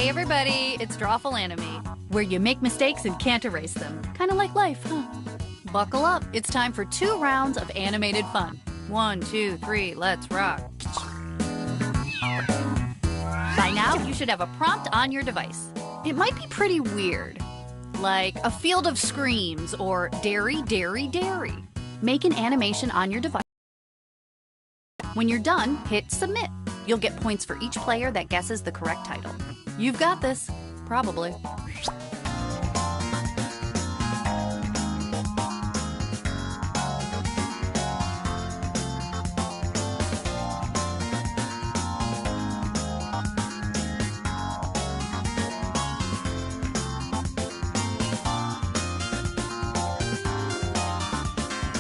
Hey everybody, it's Drawful Anime, where you make mistakes and can't erase them. Kinda like life, huh? Buckle up, it's time for 2 rounds of animated fun. 1, 2, 3, let's rock. By now, you should have a prompt on your device. It might be pretty weird, like a field of screams or dairy, dairy, dairy. Make an animation on your device. When you're done, hit submit. You'll get points for each player that guesses the correct title. You've got this, probably.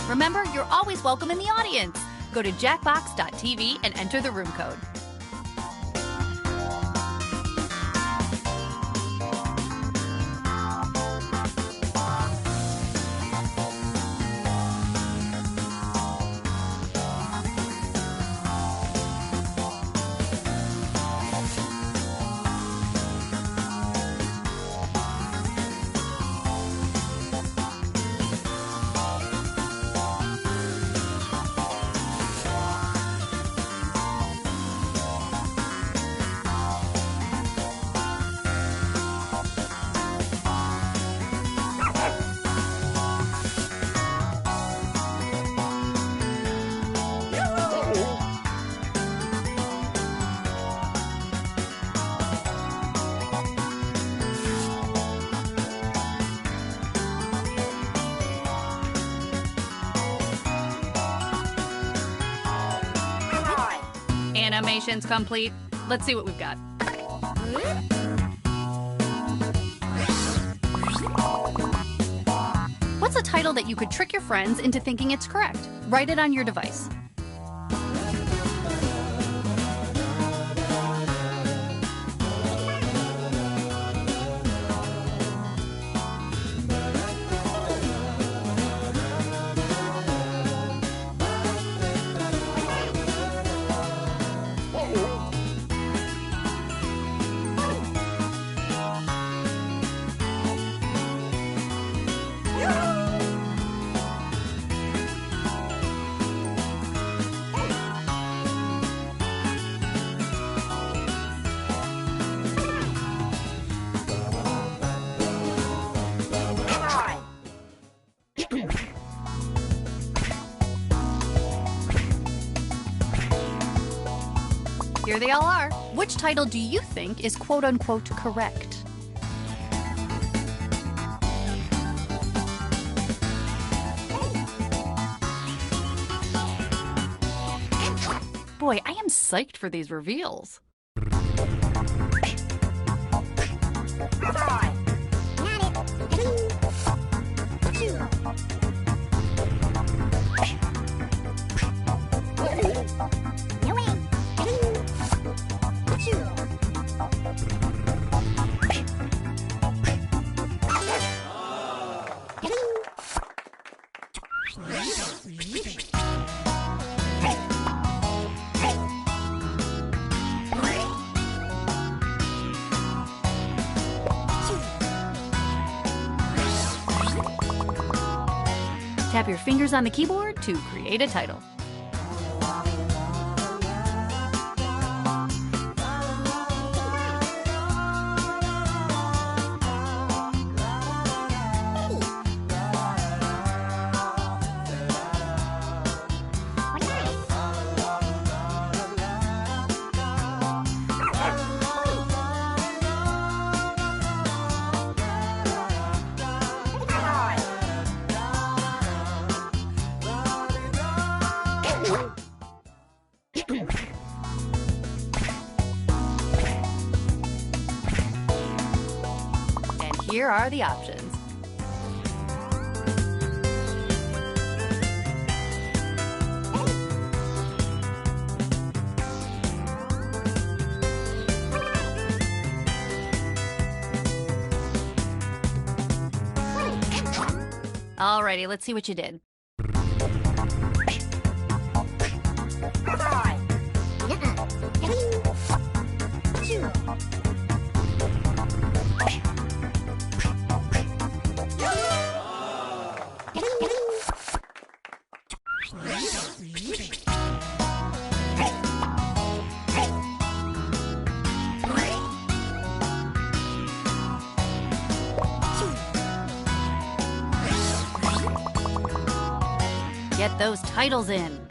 Remember, you're always welcome in the audience. Go to jackbox.tv and enter the room code. Animation's complete. Let's see what we've got. What's a title that you could trick your friends into thinking it's correct? Write it on your device. Here they all are. Which title do you think is quote-unquote correct? Boy, I am psyched for these reveals. Tap your fingers on the keyboard to create a title. And here are the options. Alrighty, let's see what you did. Get those titles in.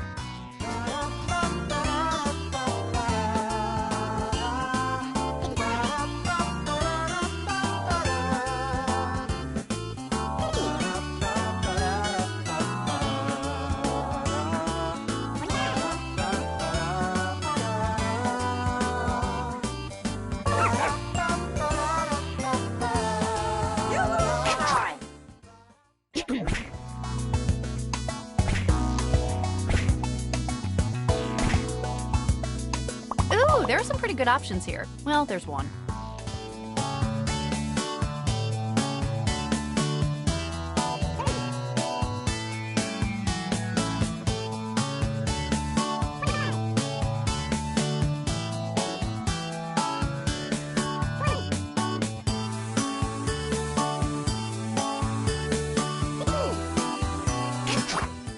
Ooh, there are some pretty good options here. Well, there's one.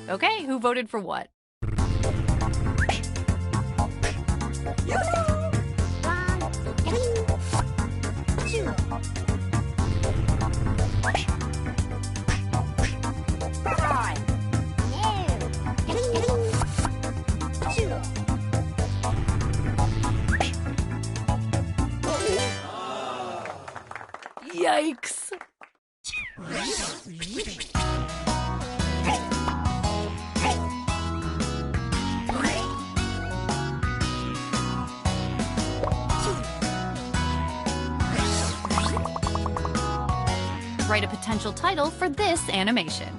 Okay, who voted for what? Yikes! Write a potential title for this animation.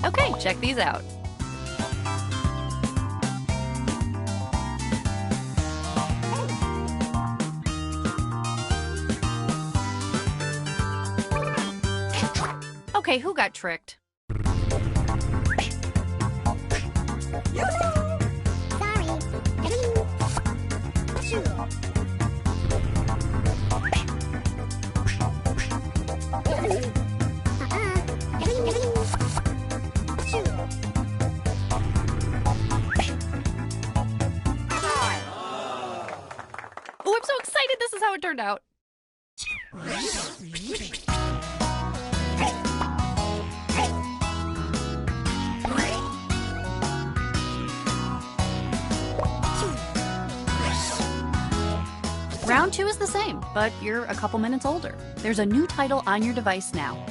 Okay, check these out. Okay, who got tricked? Oh, I'm so excited. This is how it turned out. Round 2 is the same, but you're a couple minutes older. There's a new title on your device now.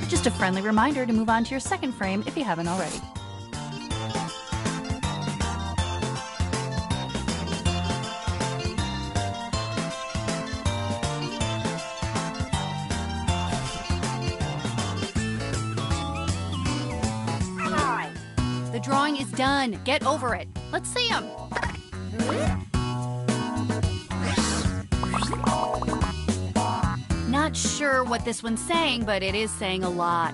Just a friendly reminder to move on to your second frame if you haven't already. The drawing is done. Get over it. Let's see him. Not sure what this one's saying, but it is saying a lot.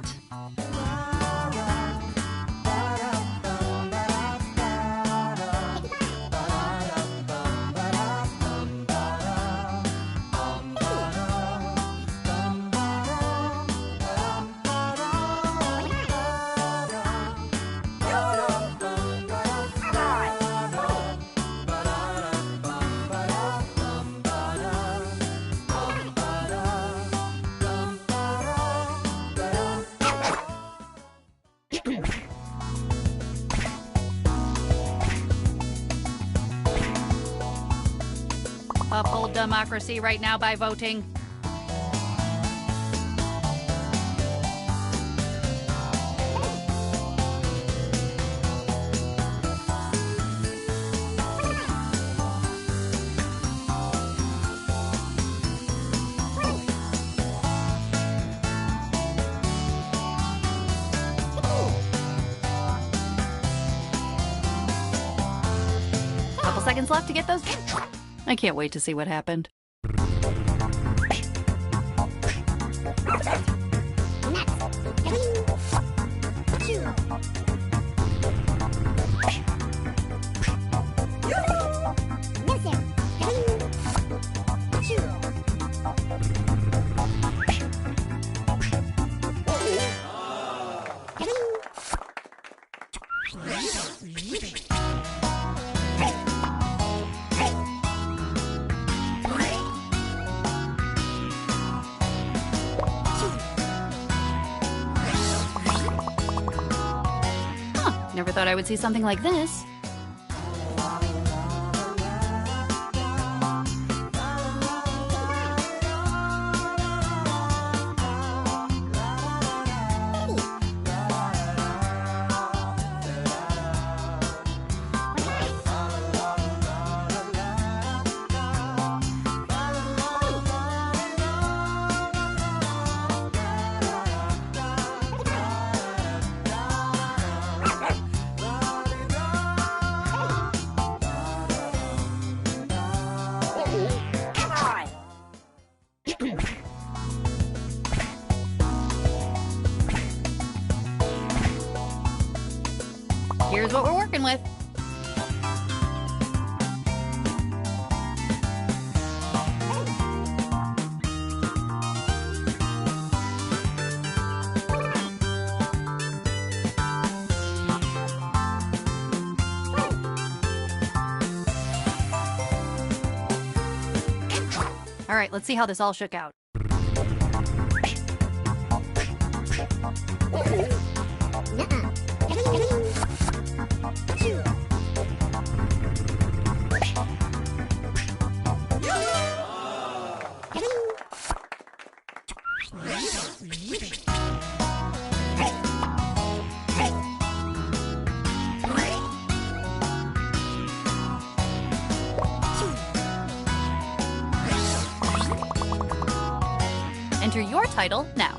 Uphold democracy right now by voting. Couple seconds left to get those. I can't wait to see what happened. Never thought I would see something like this. Here's what we're working with. All right, let's see how this all shook out. Enter your title now.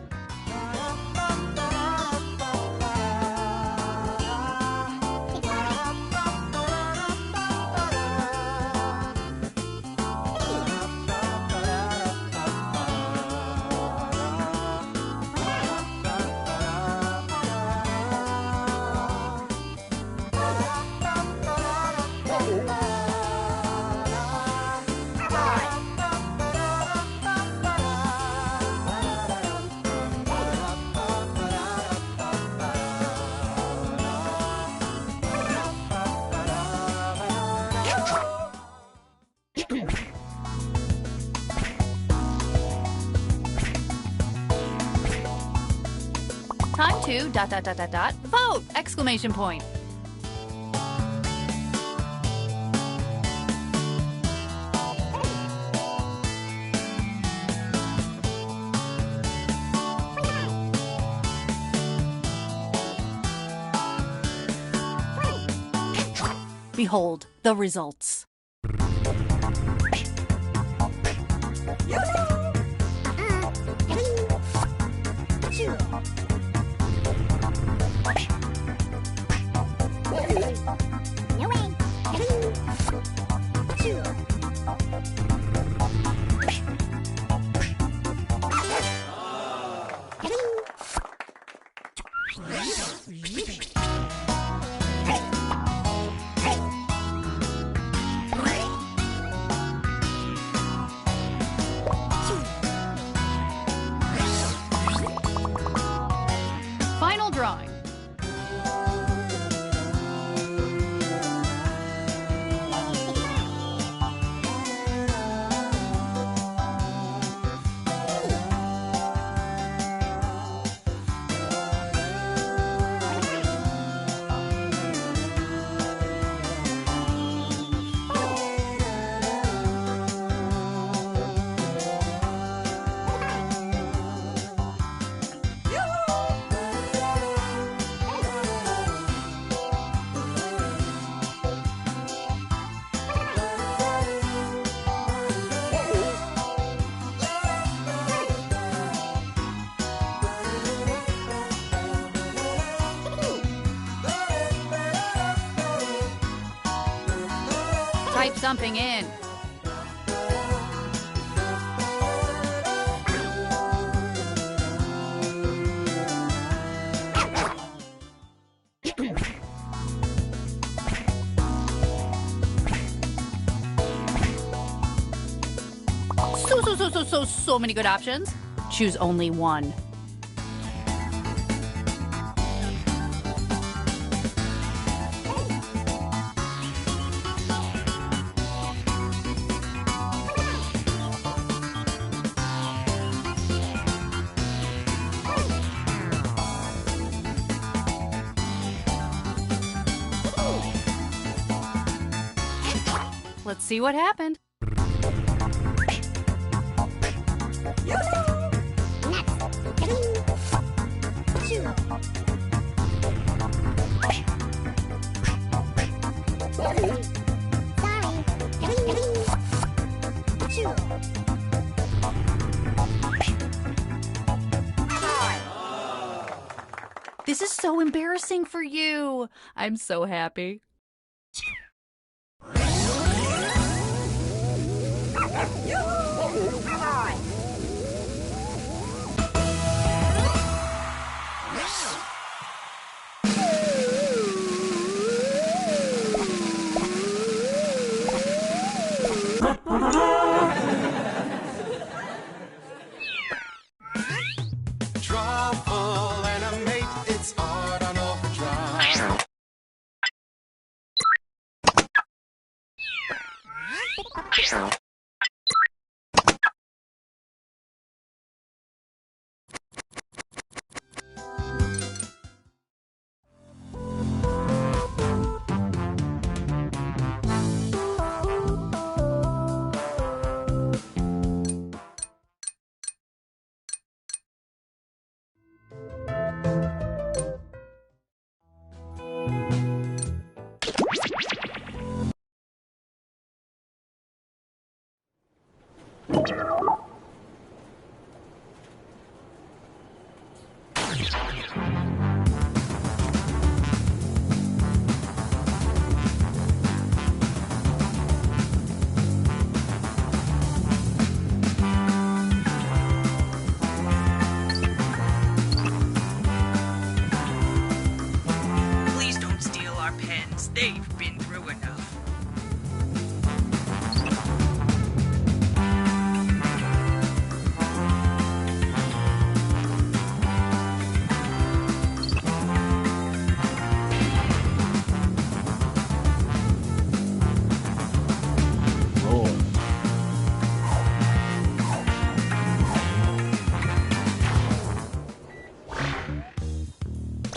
Time to ... vote! Exclamation point. Behold the results. Final drawing. Type something in. So many good options. Choose only one. Let's see what happened. This is so embarrassing for you. I'm so happy. Truffle animate, it's art on overdrive. Please don't steal our pens. They've been through enough.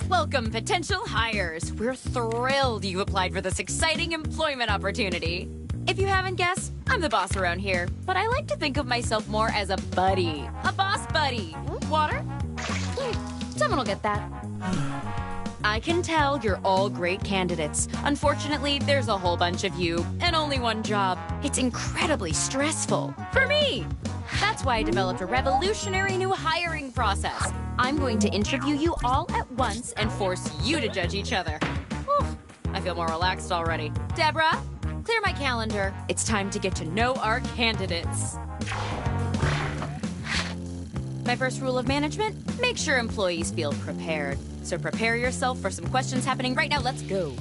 Welcome, potential hires. We're thrilled you applied for this exciting employment opportunity. If you haven't guessed, I'm the boss around here, but I like to think of myself more as a buddy. A boss buddy. Water? Someone will get that. I can tell you're all great candidates. Unfortunately, there's a whole bunch of you and only one job. It's incredibly stressful. For me! That's why I developed a revolutionary new hiring process. I'm going to interview you all at once and force you to judge each other. Whew, I feel more relaxed already. Deborah, clear my calendar. It's time to get to know our candidates. My first rule of management, make sure employees feel prepared. So prepare yourself for some questions happening right now. Let's go.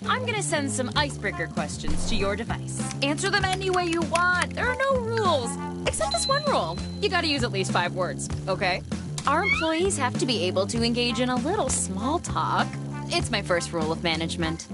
I'm gonna send some icebreaker questions to your device. Answer them any way you want. There are no rules. Except this one rule. You gotta use at least 5 words, okay? Our employees have to be able to engage in a little small talk. It's my first rule of management.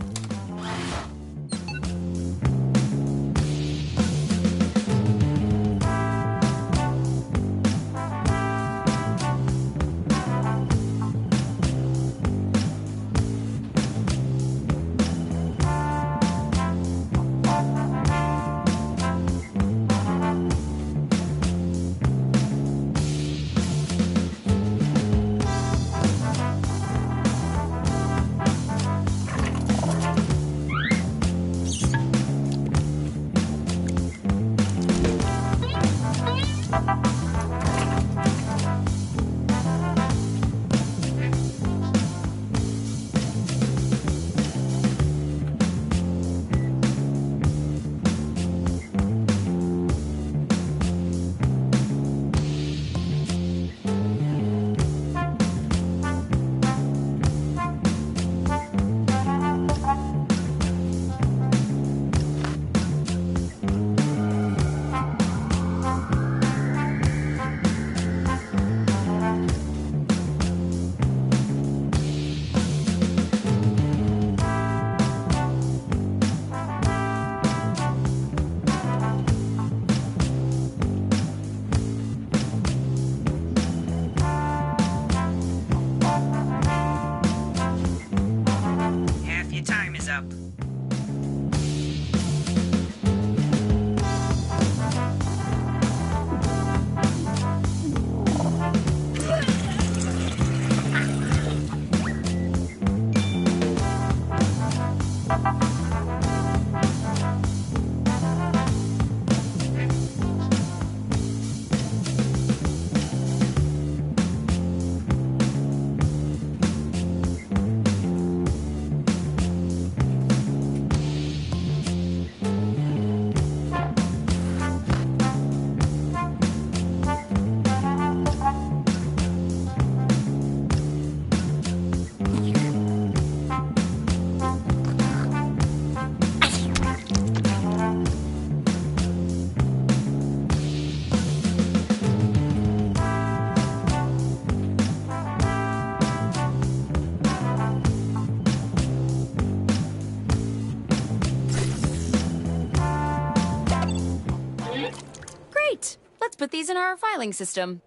Great! Let's put these in our filing system.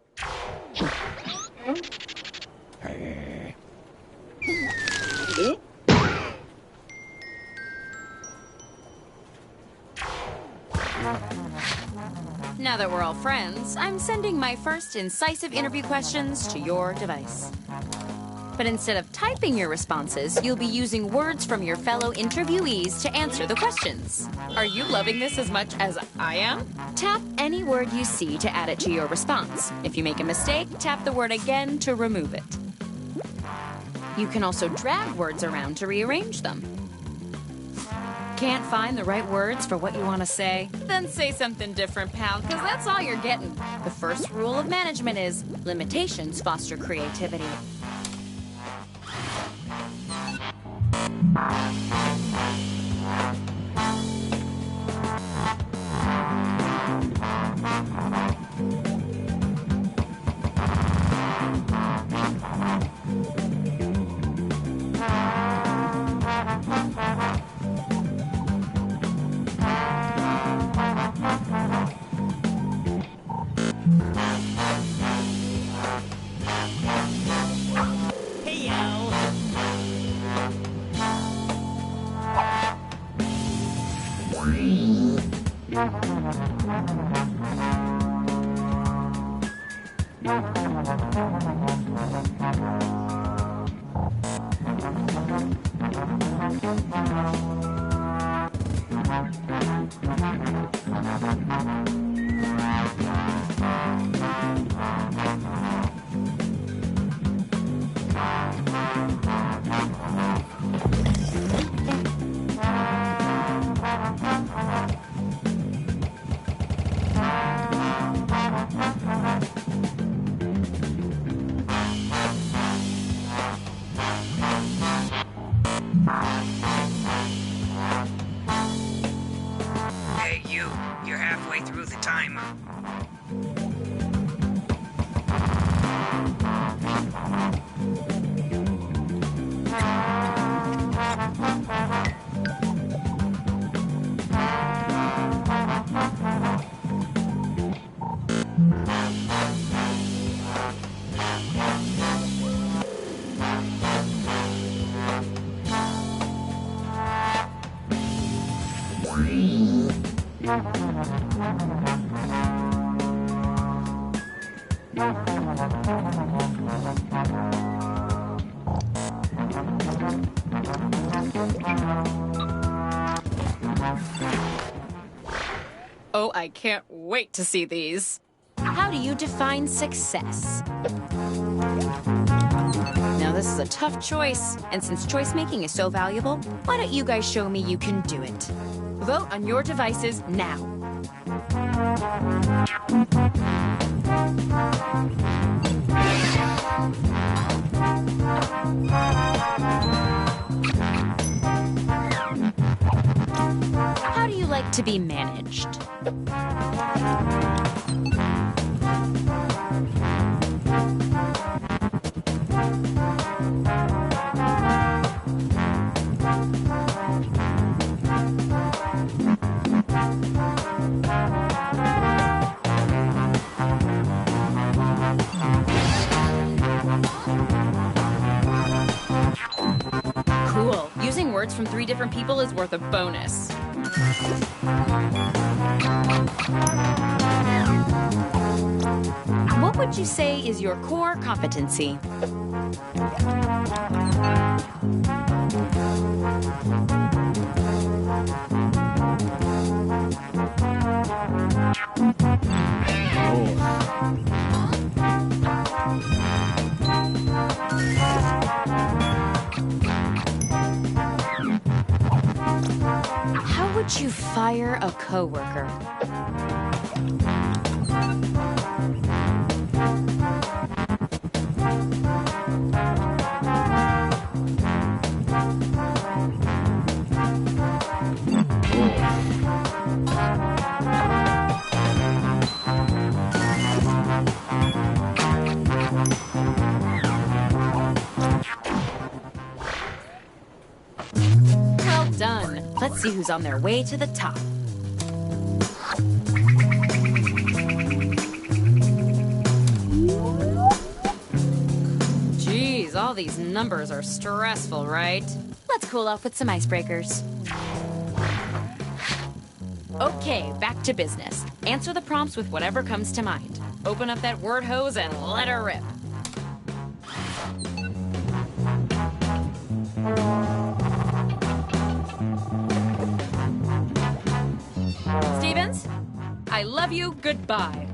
Now that we're all friends, I'm sending my first incisive interview questions to your device. But instead of typing your responses, you'll be using words from your fellow interviewees to answer the questions. Are you loving this as much as I am? Tap any word you see to add it to your response. If you make a mistake, tap the word again to remove it. You can also drag words around to rearrange them. Can't find the right words for what you want to say? Then say something different, pal, because that's all you're getting. The first rule of management is limitations foster creativity. Hey, you're halfway through the timer. Oh, I can't wait to see these. How do you define success? Now, this is a tough choice, and since choice making is so valuable, why don't you guys show me you can do it? Vote on your devices now. How do you like to be managed? Cool. Using words from 3 different people is worth a bonus. What would you say is your core competency? How would you fire a coworker? Well done. Let's see who's on their way to the top. All these numbers are stressful, right? Let's cool off with some icebreakers. Okay, back to business. Answer the prompts with whatever comes to mind. Open up that word hose and let her rip. Stevens, I love you, goodbye.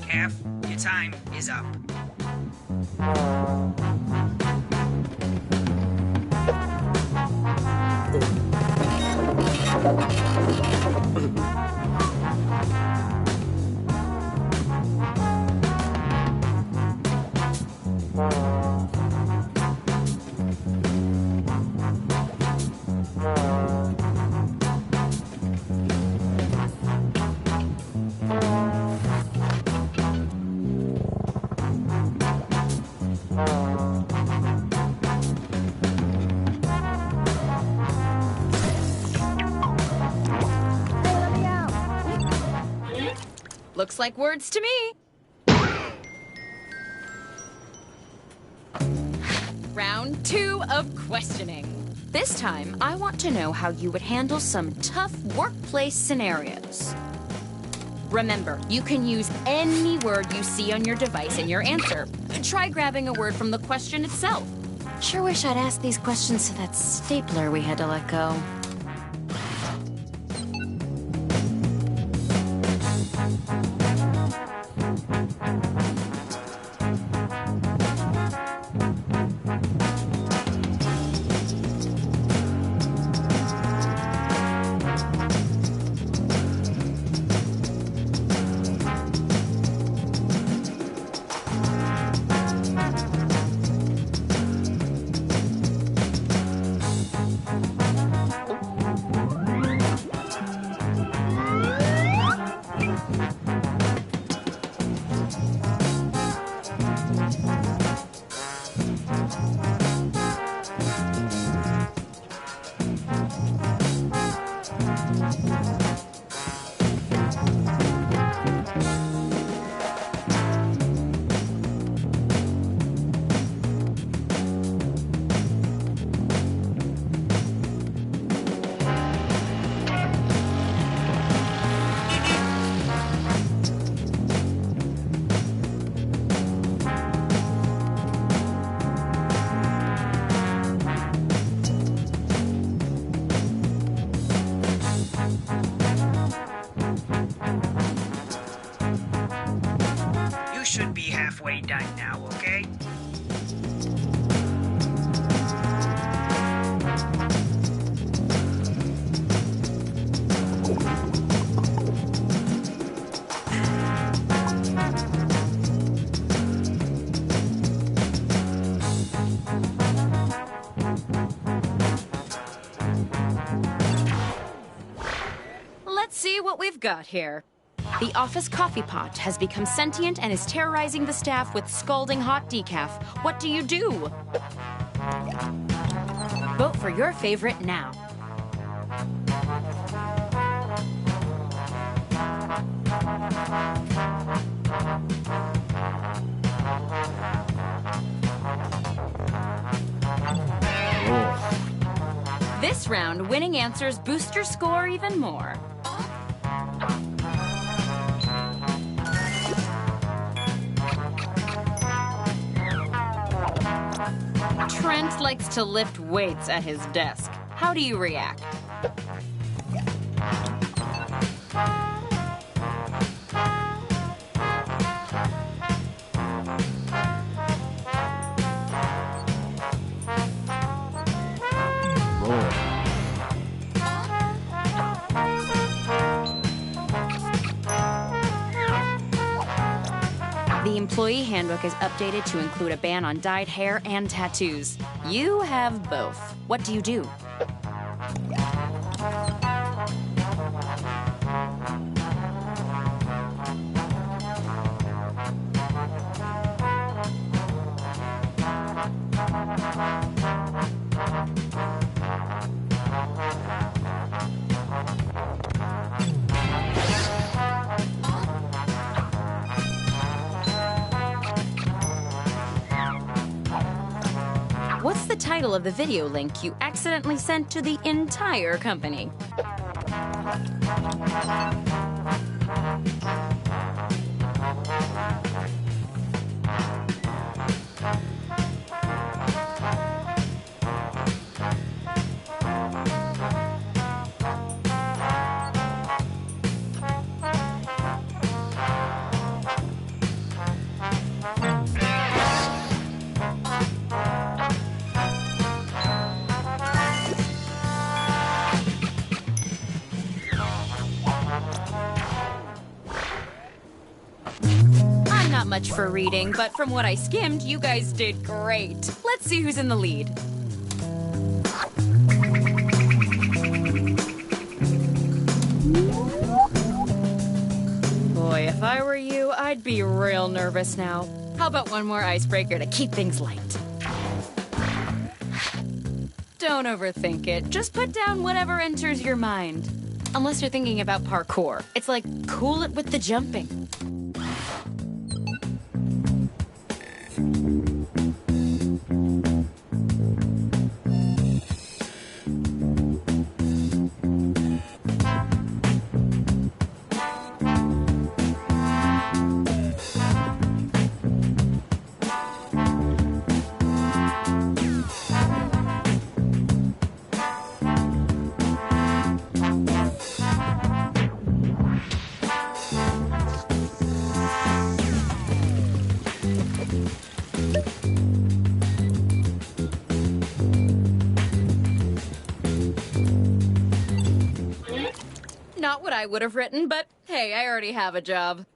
Half your time is up. Looks like words to me. Round 2 of questioning. This time, I want to know how you would handle some tough workplace scenarios. Remember, you can use any word you see on your device in your answer. Try grabbing a word from the question itself. Sure wish I'd asked these questions to that stapler we had to let go. You should be halfway done now, okay? Let's see what we've got here. The office coffee pot has become sentient and is terrorizing the staff with scalding hot decaf. What do you do? Vote for your favorite now. This round, winning answers boost your score even more. Trent likes to lift weights at his desk. How do you react? employee handbook is updated to include a ban on dyed hair and tattoos. You have both. What do you do? What's the title of the video link you accidentally sent to the entire company? I'm not much for reading, but from what I skimmed, you guys did great. Let's see who's in the lead. Boy, if I were you, I'd be real nervous now. How about one more icebreaker to keep things light? Don't overthink it. Just put down whatever enters your mind. Unless you're thinking about parkour. It's like, cool it with the jumping. Not what I would have written, but hey, I already have a job.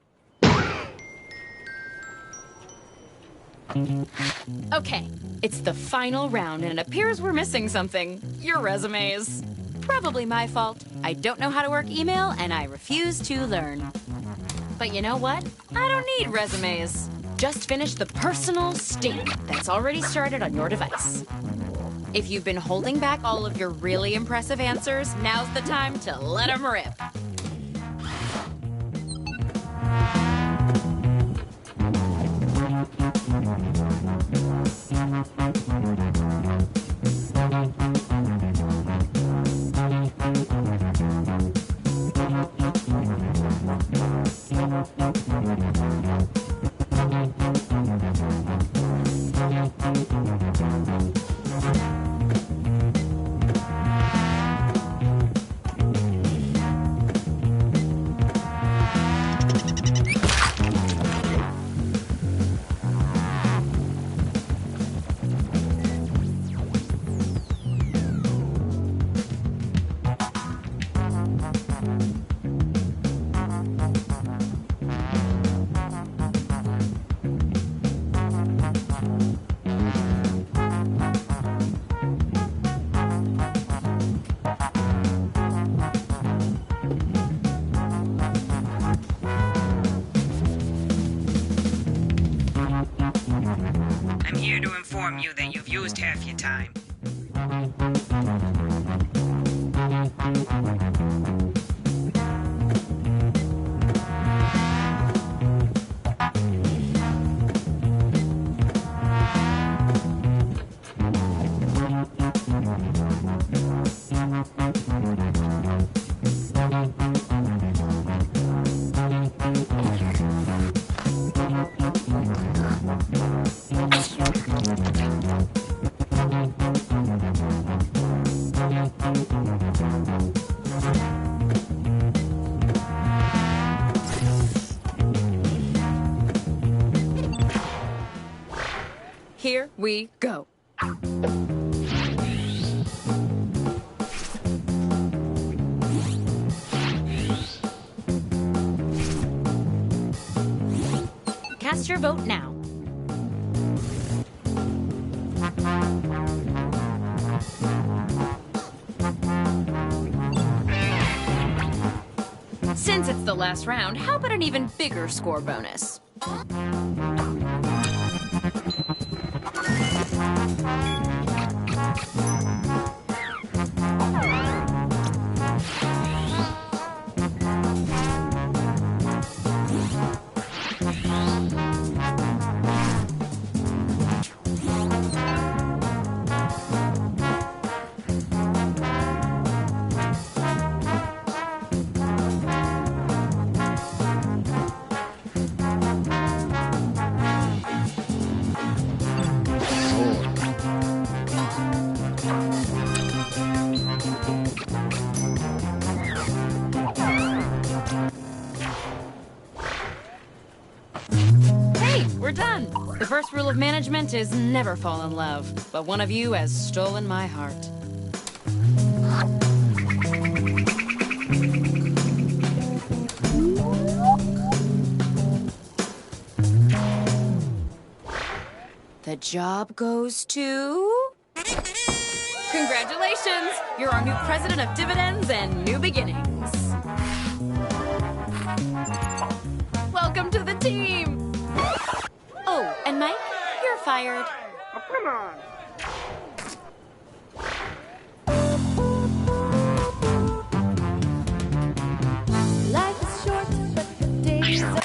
Okay, it's the final round, and it appears we're missing something. Your resumes. Probably my fault. I don't know how to work email, and I refuse to learn. But you know what? I don't need resumes. Just finish the personal statement that's already started on your device. If you've been holding back all of your really impressive answers, now's the time to let them rip. I'm here to inform you that you've used half your time. Here we go. cast your vote now. Since it's the last round, how about an even bigger score bonus? We're done. The first rule of management is never fall in love, but one of you has stolen my heart. The job goes to... Congratulations! You're our new president of dividends and new beginnings. Welcome to the team! Oh, and Mike, you're fired. Oh, come on. Life is short, but the days are...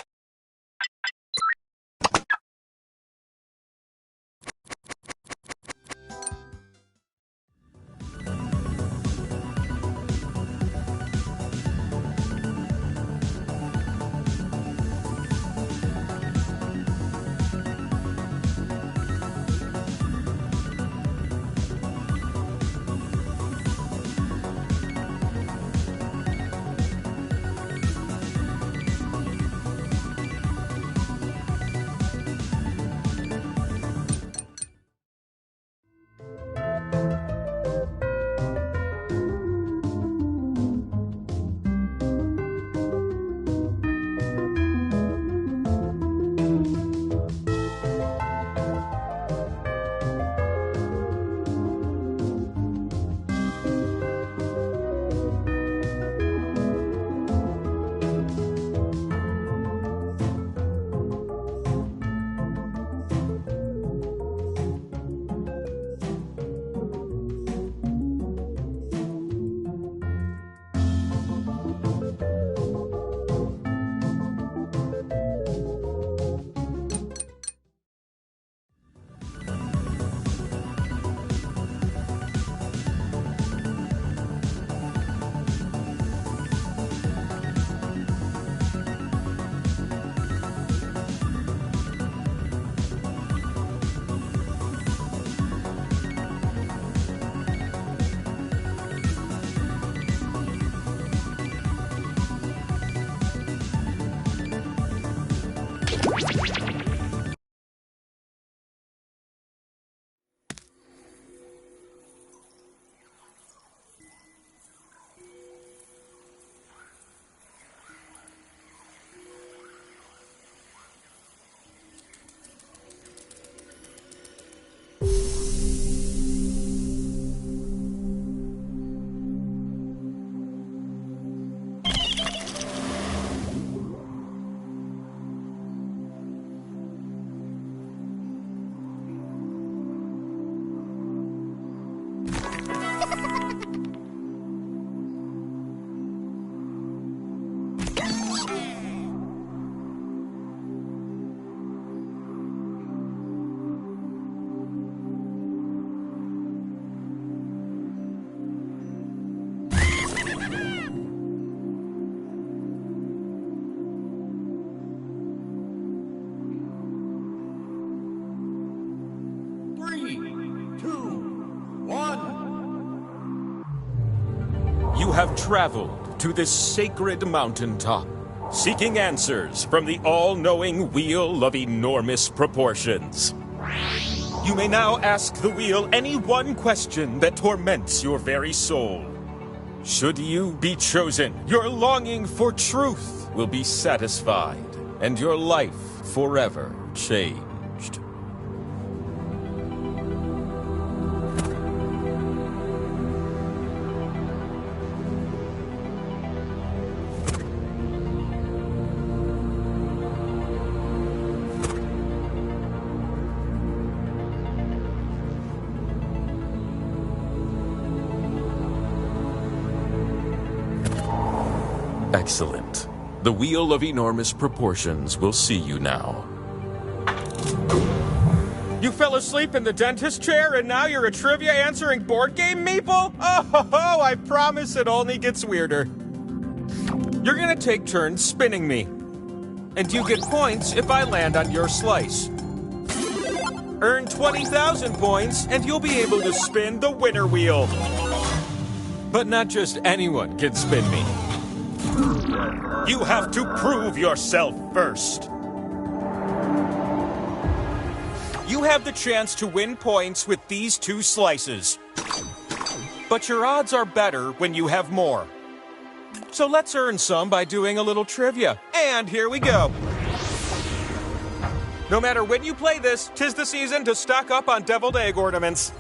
You have traveled to this sacred mountaintop, seeking answers from the all-knowing wheel of enormous proportions. You may now ask the wheel any one question that torments your very soul. Should you be chosen, your longing for truth will be satisfied, and your life forever changed. Excellent. The Wheel of Enormous Proportions will see you now. You fell asleep in the dentist chair and now you're a trivia answering board game meeple? Oh, I promise it only gets weirder. You're gonna take turns spinning me. And you get points if I land on your slice. Earn 20,000 points and you'll be able to spin the winner wheel. But not just anyone can spin me. You have to prove yourself first. You have the chance to win points with these 2 slices. But your odds are better when you have more. So let's earn some by doing a little trivia. And here we go. No matter when you play this, 'tis the season to stock up on deviled egg ornaments.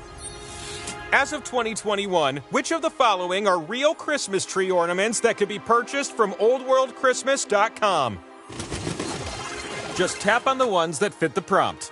As of 2021, which of the following are real Christmas tree ornaments that can be purchased from oldworldchristmas.com? Just tap on the ones that fit the prompt.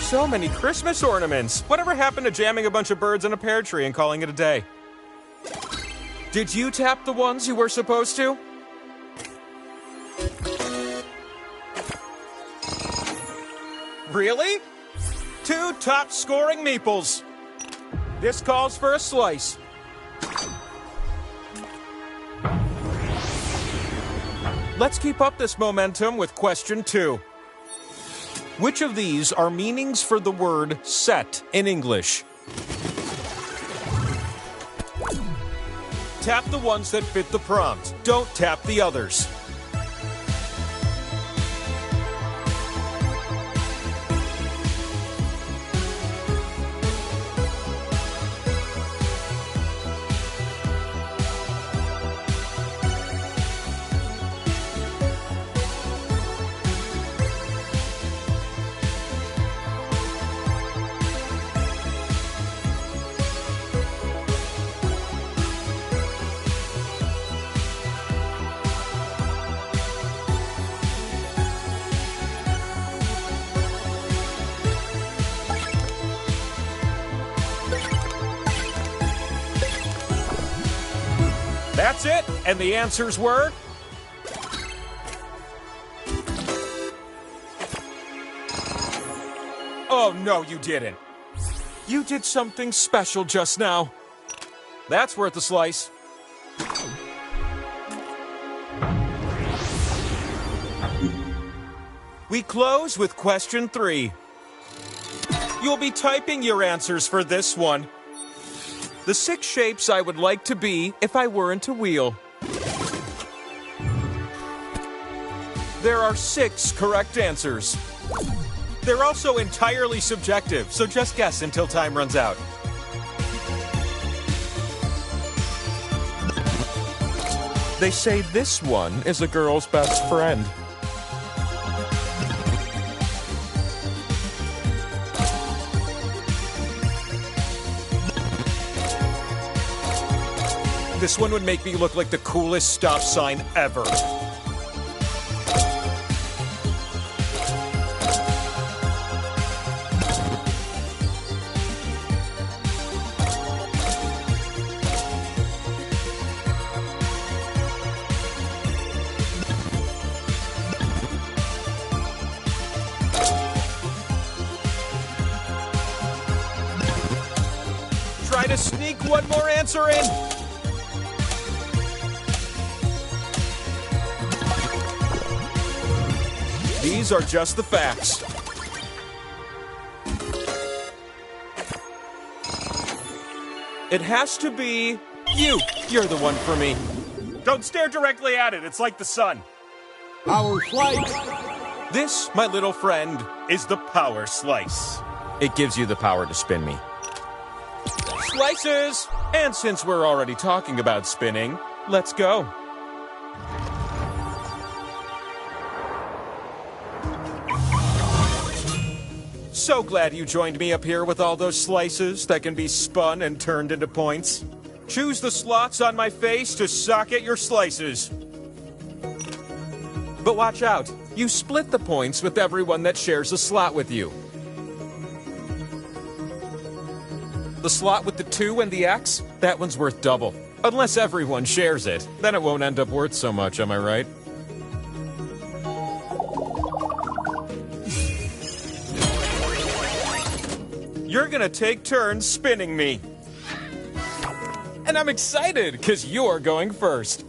So many Christmas ornaments. Whatever happened to jamming a bunch of birds in a pear tree and calling it a day? Did you tap the ones you were supposed to? Really? 2 top scoring meeples. This calls for a slice. Let's keep up this momentum with question 2. Which of these are meanings for the word set in English? Tap the ones that fit the prompt. Don't tap the others. That's it, and the answers were... Oh, no, you didn't. You did something special just now. That's worth a slice. We close with question 3. You'll be typing your answers for this one. The 6 shapes I would like to be if I weren't a wheel. There are 6 correct answers. They're also entirely subjective, so just guess until time runs out. They say this one is a girl's best friend. This one would make me look like the coolest stop sign ever. try to sneak one more answer in. These are just the facts. It has to be you. You're the one for me. Don't stare directly at it. It's like the sun. Power Slice. This, my little friend, is the Power Slice. It gives you the power to spin me. Slices! And since we're already talking about spinning, let's go. So glad you joined me up here with all those slices that can be spun and turned into points. Choose the slots on my face to socket your slices. But watch out, you split the points with everyone that shares a slot with you. The slot with the 2 and the X, that one's worth double. Unless everyone shares it, then it won't end up worth so much, am I right? You're gonna take turns spinning me. And I'm excited, because you're going first.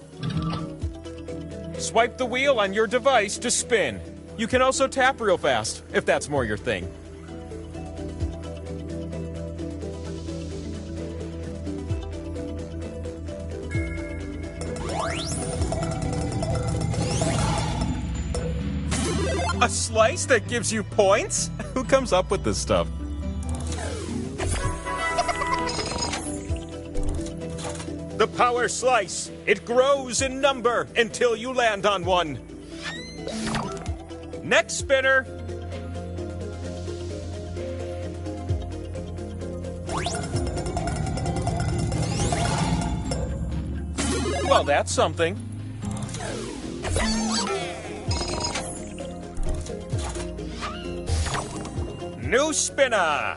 Swipe the wheel on your device to spin. You can also tap real fast, if that's more your thing. A slice that gives you points? Who comes up with this stuff? The Power Slice. It grows in number until you land on one. Next spinner. Well, that's something. New spinner.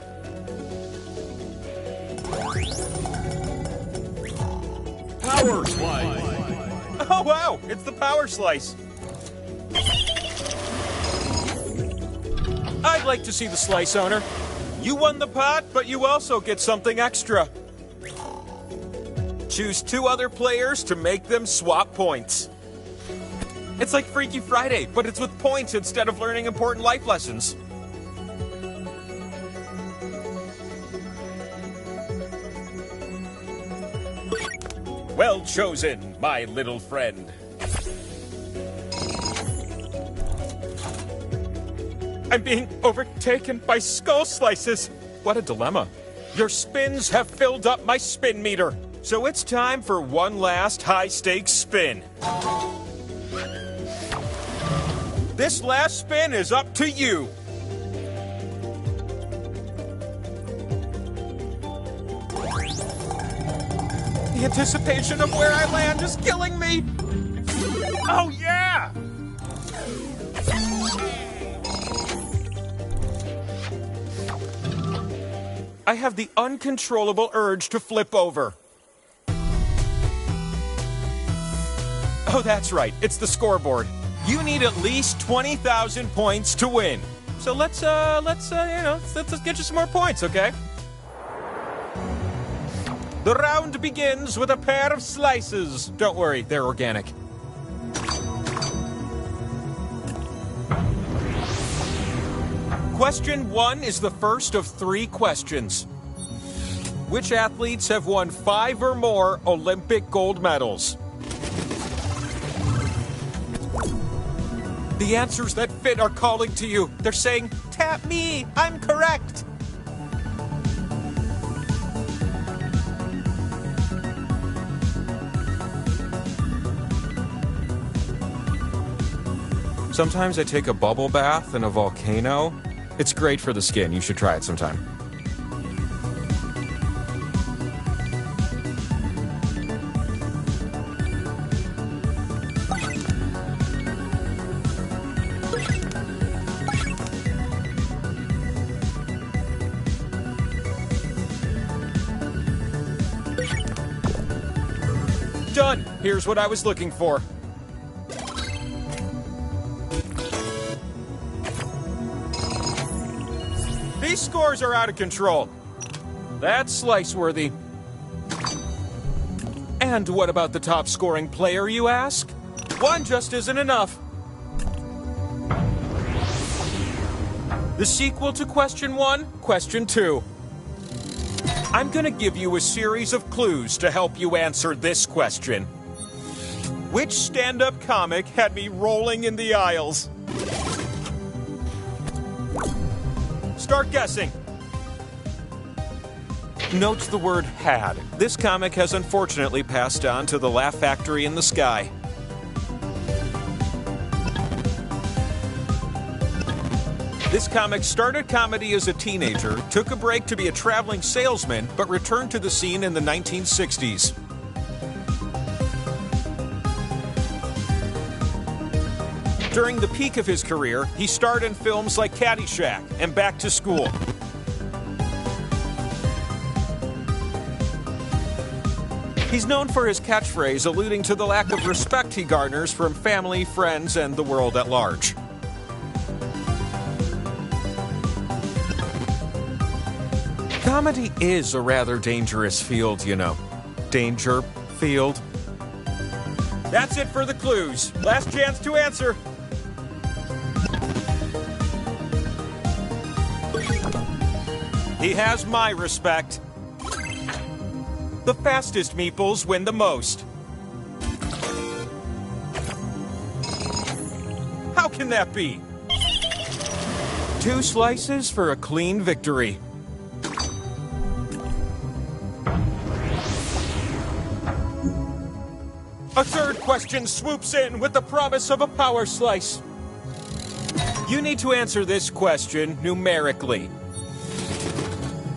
Power Slice. Oh, wow! It's the Power Slice. I'd like to see the slice owner. You won the pot, but you also get something extra. Choose 2 other players to make them swap points. It's like Freaky Friday, but it's with points instead of learning important life lessons. Well chosen, my little friend. I'm being overtaken by skull slices. What a dilemma. Your spins have filled up my spin meter. So it's time for one last high-stakes spin. This last spin is up to you. The anticipation of where I land is killing me. Oh, yeah! I have the uncontrollable urge to flip over. Oh, that's right. It's the scoreboard. You need at least 20,000 points to win. So let's get you some more points, okay? The round begins with a pair of slices. Don't worry, they're organic. Question 1 is the first of 3 questions. Which athletes have won 5 or more Olympic gold medals? The answers that fit are calling to you. They're saying, tap me, I'm correct. Sometimes I take a bubble bath in a volcano. It's great for the skin. You should try it sometime. Done. Here's what I was looking for. These scores are out of control. That's slice-worthy. And what about the top scoring player, you ask? One just isn't enough. The sequel to question 1, question 2. I'm gonna give you a series of clues to help you answer this question. Which stand-up comic had me rolling in the aisles? Start guessing. Note the word had. This comic has unfortunately passed on to the Laugh Factory in the sky. This comic started comedy as a teenager, took a break to be a traveling salesman, but returned to the scene in the 1960s. During the peak of his career, he starred in films like Caddyshack and Back to School. He's known for his catchphrase alluding to the lack of respect he garners from family, friends, and the world at large. Comedy is a rather dangerous field, you know. Danger field. That's it for the clues. Last chance to answer. He has my respect. The fastest meeples win the most. How can that be? 2 slices for a clean victory. A third question swoops in with the promise of a power slice. You need to answer this question numerically.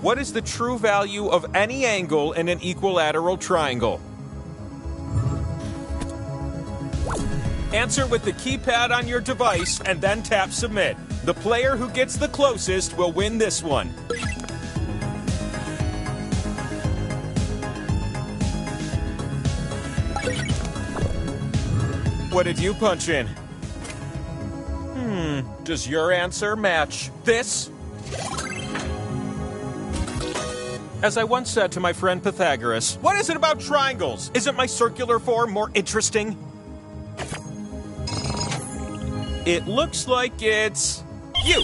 What is the true value of any angle in an equilateral triangle? Answer with the keypad on your device and then tap submit. The player who gets the closest will win this one. What did you punch in? Does your answer match this? As I once said to my friend Pythagoras, what is it about triangles? Isn't my circular form more interesting? It looks like it's you.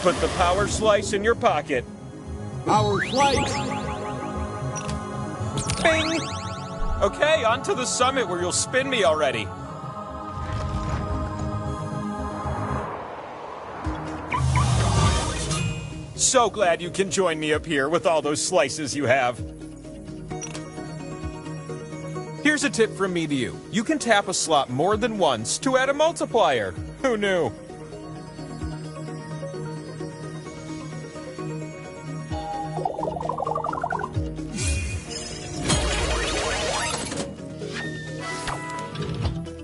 Put the power slice in your pocket. Power slice. Bing! Okay, on to the summit where you'll spin me already. So glad you can join me up here with all those slices you have. Here's a tip from me to you. You can tap a slot more than once to add a multiplier. Who knew?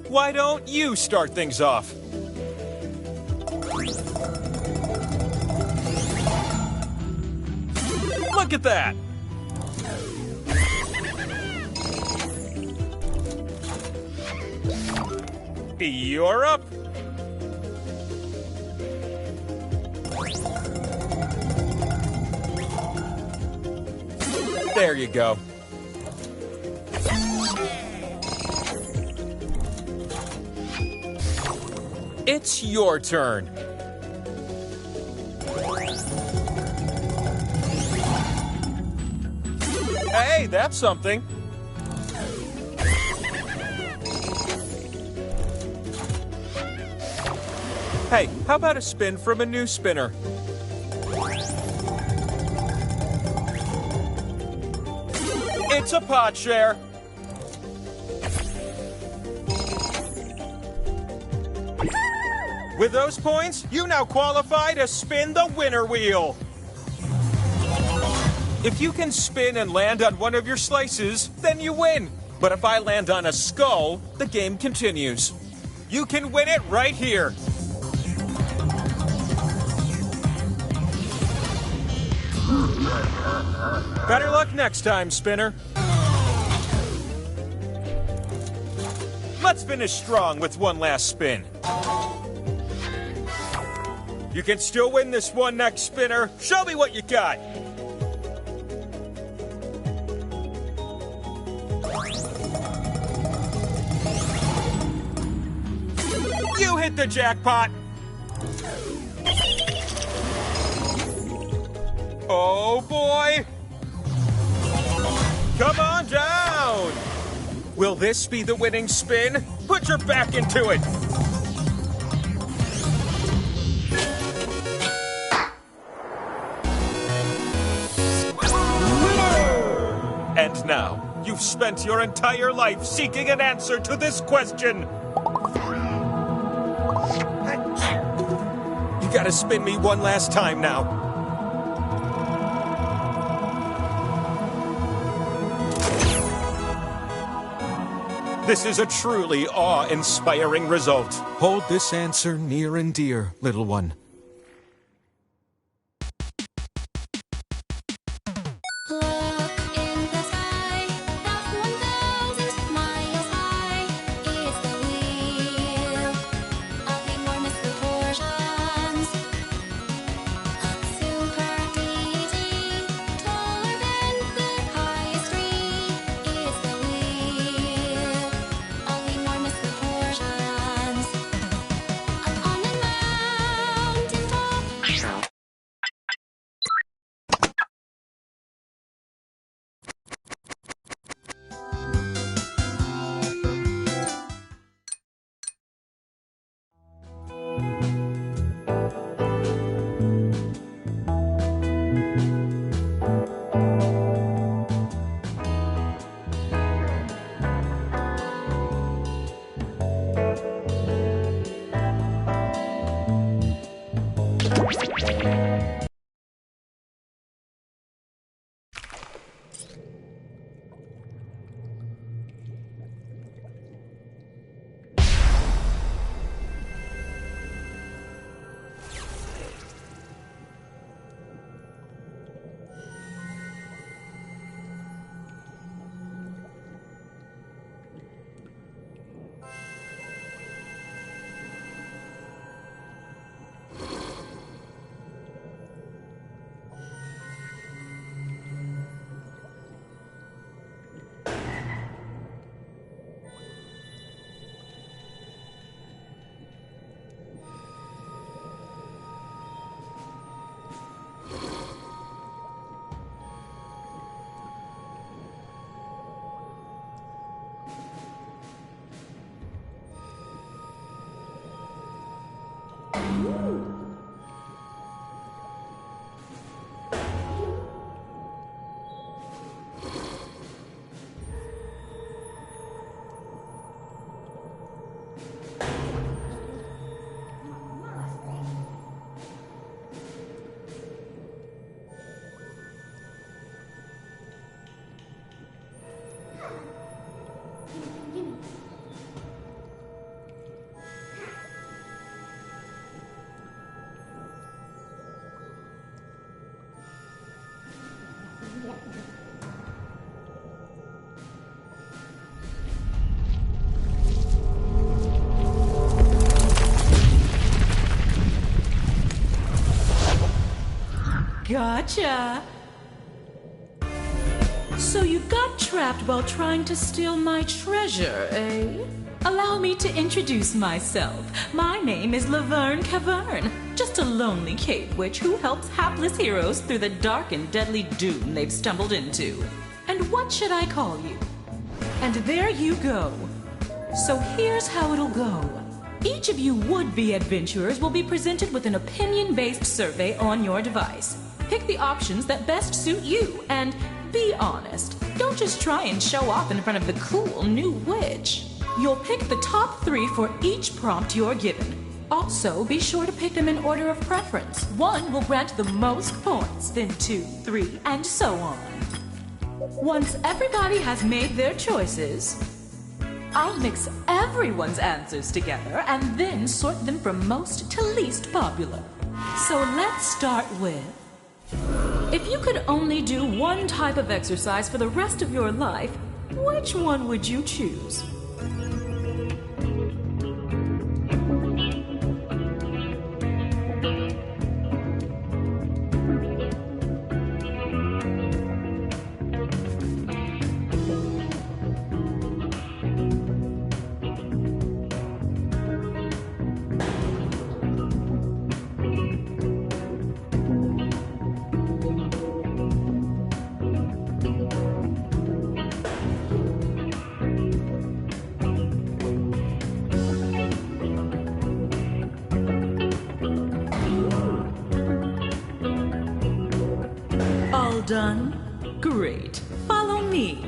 Why don't you start things off? Look at that! You're up! There you go. It's your turn. Hey, that's something. Hey, how about a spin from a new spinner? It's a pot share. With those points, you now qualify to spin the winner wheel. If you can spin and land on one of your slices, then you win. But if I land on a skull, the game continues. You can win it right here. Better luck next time, spinner. Let's finish strong with one last spin. You can still win this one next spinner. Show me what you got. hit the jackpot! Oh boy! Come on down! Will this be the winning spin? Put your back into it! And now, you've spent your entire life seeking an answer to this question! You gotta spin me one last time now. This is a truly awe-inspiring result. Hold this answer near and dear, little one. Look in the sky, not 1,000 miles high. It's the wheel of enormous proportions. Super easy, taller than the highest tree. It's the wheel of enormous proportions. Up on a mountain top. Gotcha! So you got trapped while trying to steal my treasure, eh? Allow me to introduce myself. My name is Laverne Cavern, just a lonely cave witch who helps hapless heroes through the dark and deadly doom they've stumbled into. And what should I call you? And there you go. So here's how it'll go. Each of you would-be adventurers will be presented with an opinion-based survey on your device. Pick the options that best suit you, and be honest. Don't just try and show off in front of the cool new witch. You'll pick the top 3 for each prompt you're given. Also, be sure to pick them in order of preference. 1 will grant the most points, then 2, 3, and so on. Once everybody has made their choices, I'll mix everyone's answers together and then sort them from most to least popular. So let's start with... If you could only do one type of exercise for the rest of your life, which one would you choose? done? Great. Follow me.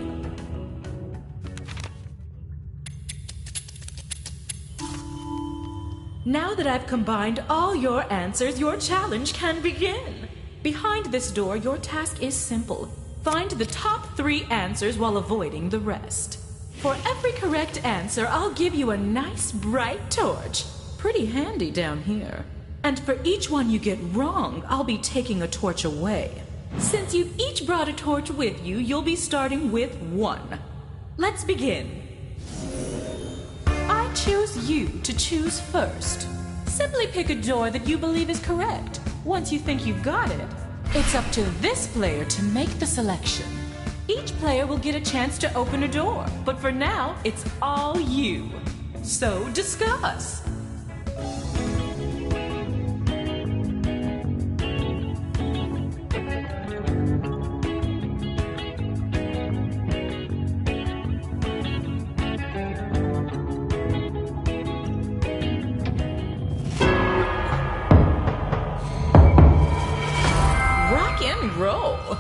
Now that I've combined all your answers, your challenge can begin. Behind this door, your task is simple. Find the top 3 answers while avoiding the rest. For every correct answer, I'll give you a nice bright torch. Pretty handy down here. And for each one you get wrong, I'll be taking a torch away. Since you've each brought a torch with you, you'll be starting with 1. Let's begin. I choose you to choose first. Simply pick a door that you believe is correct. Once you think you've got it, it's up to this player to make the selection. Each player will get a chance to open a door, but for now, it's all you. So discuss. Roll.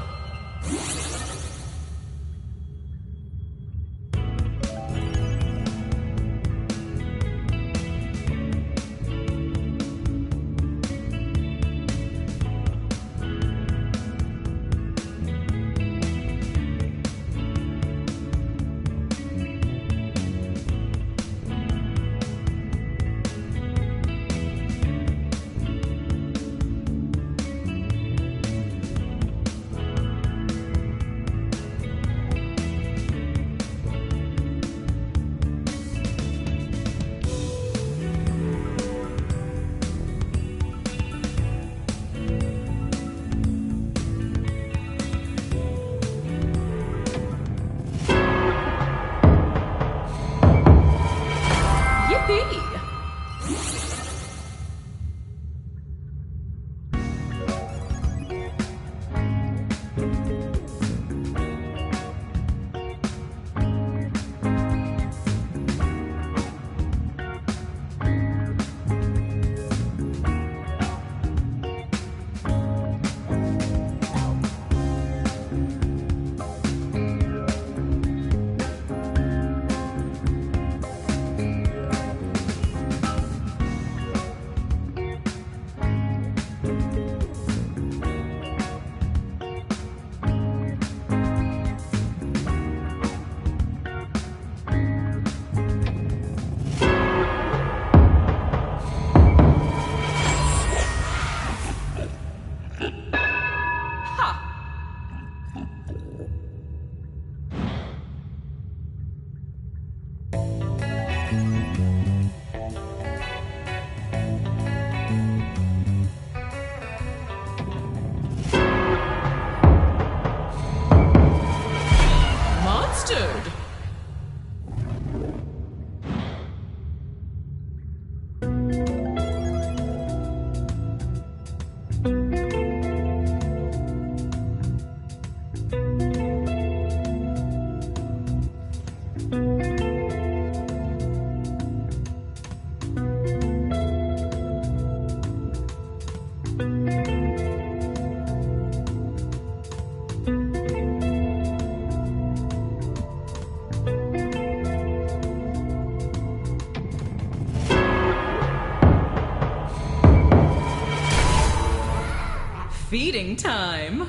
Feeding time.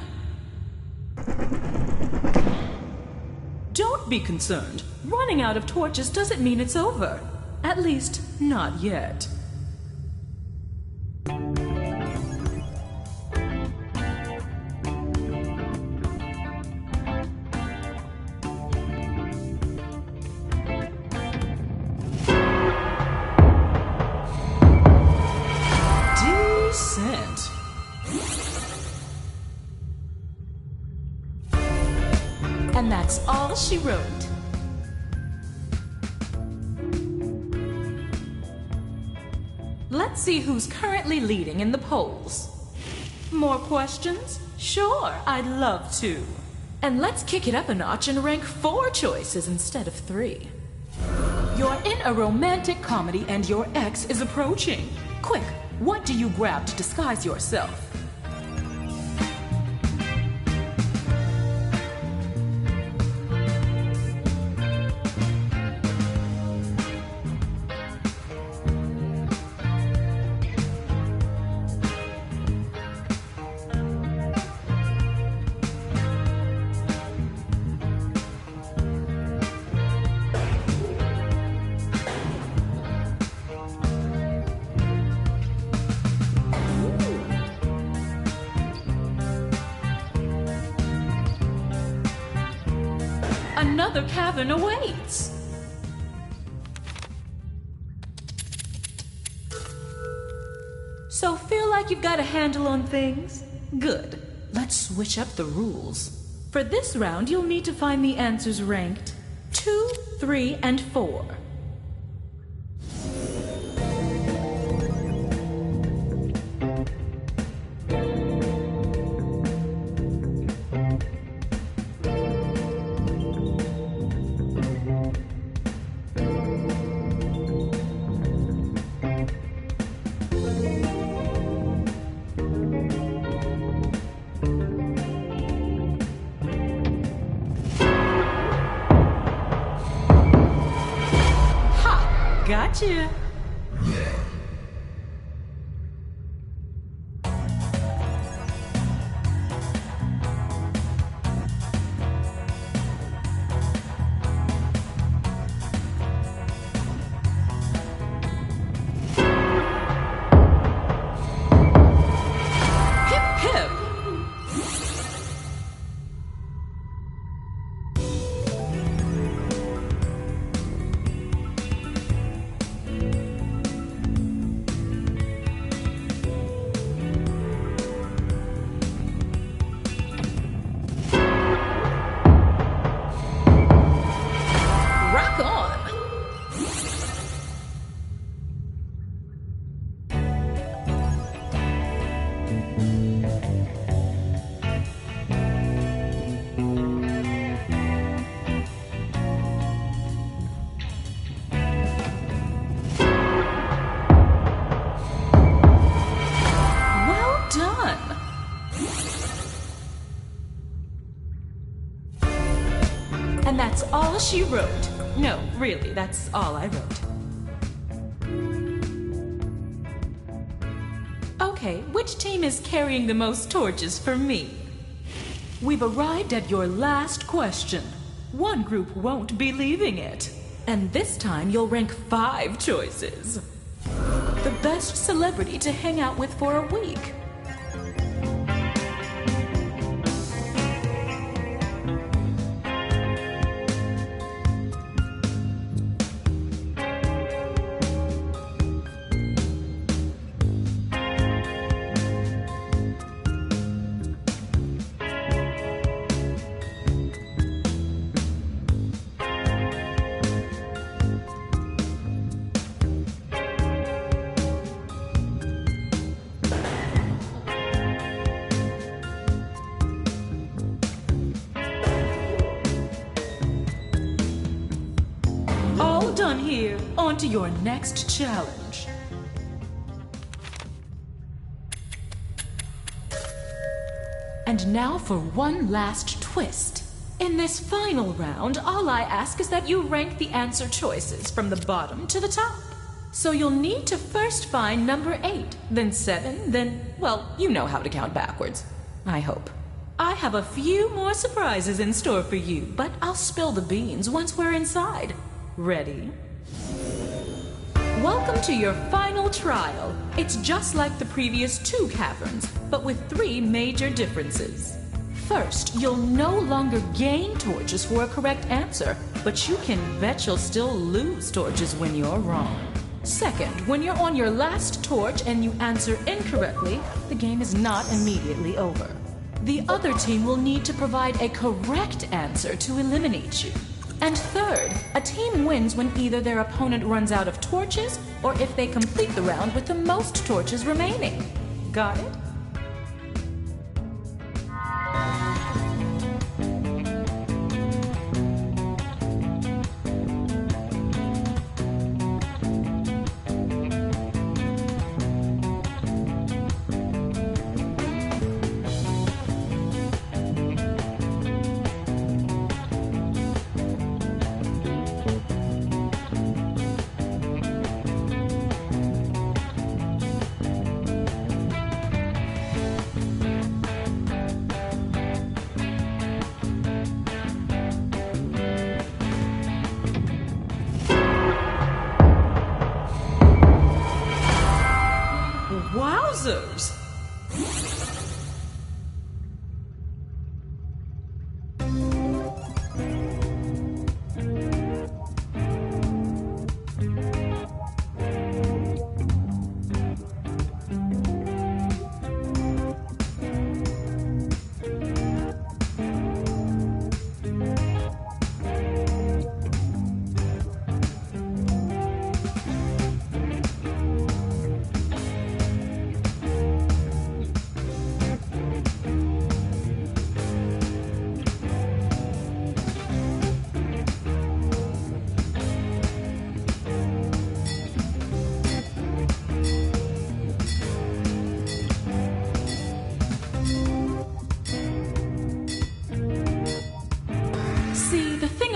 Don't be concerned. Running out of torches doesn't mean it's over. At least, not yet. Decent. And that's all she wrote. Let's see who's currently leading in the polls. More questions? Sure, I'd love to. And let's kick it up a notch and rank 4 choices instead of 3. You're in a romantic comedy and your ex is approaching. Quick, what do you grab to disguise yourself? Another cavern awaits. So feel like you've got a handle on things? Good. Let's switch up the rules. For this round, you'll need to find the answers ranked 2, 3, and 4. Gotcha. Hip hip. Rock on. Well done. And that's all she wrote. No, really, that's all I wrote. Okay, which team is carrying the most torches for me? We've arrived at your last question. One group won't be leaving it. And this time you'll rank 5 choices. The best celebrity to hang out with for a week. All done here. On to your next challenge. And now for one last twist. In this final round, all I ask is that you rank the answer choices from the bottom to the top. So you'll need to first find number 8, then 7, then, well, you know how to count backwards. I hope. I have a few more surprises in store for you, but I'll spill the beans once we're inside. Ready? Welcome to your final trial. It's just like the previous 2 caverns, but with 3 major differences. First, you'll no longer gain torches for a correct answer, but you can bet you'll still lose torches when you're wrong. Second, when you're on your last torch and you answer incorrectly, the game is not immediately over. The other team will need to provide a correct answer to eliminate you. And third, a team wins when either their opponent runs out of torches or if they complete the round with the most torches remaining. Got it? Wowzers!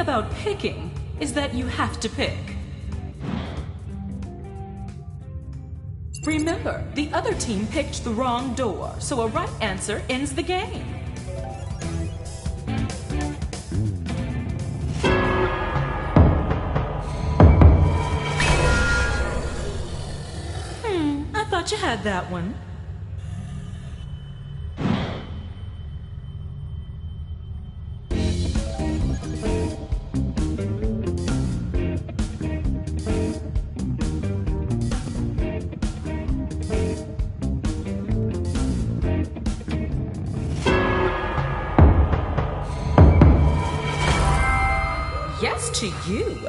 about picking is that you have to pick. Remember, the other team picked the wrong door, so a right answer ends the game. I thought you had that one. Yes to you.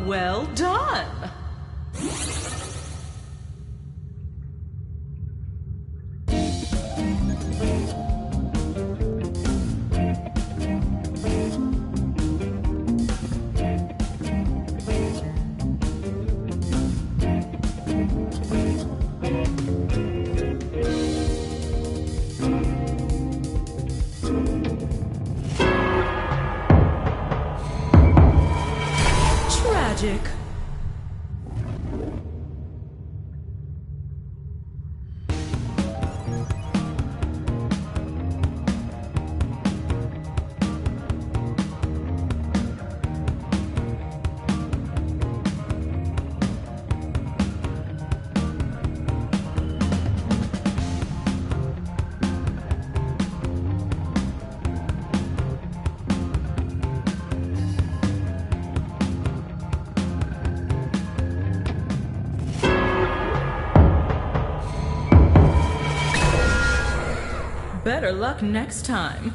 Well done. Tragic. Better luck next time.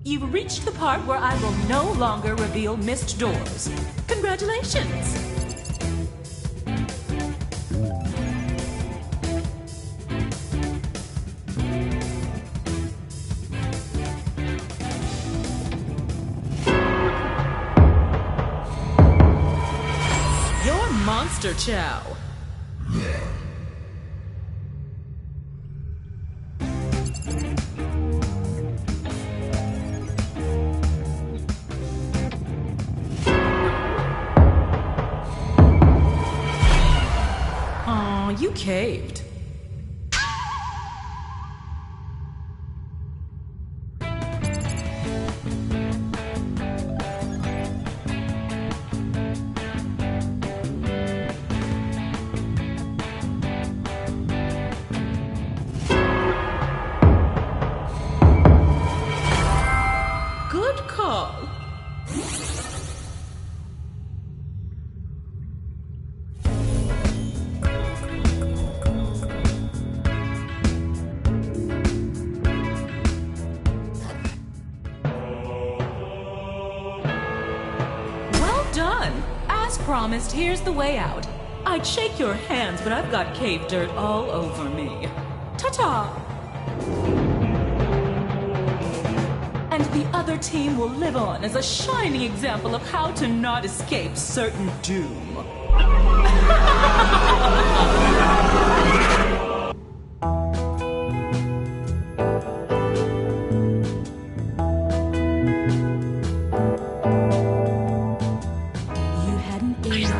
You've reached the part where I will no longer reveal missed doors. Congratulations! You're Monster Chow. Aw, you caved. Good call. Well done. As promised, here's the way out. I'd shake your hands, but I've got cave dirt all over me. Ta-ta! And the other team will live on as a shining example of how to not escape certain doom. You hadn't been.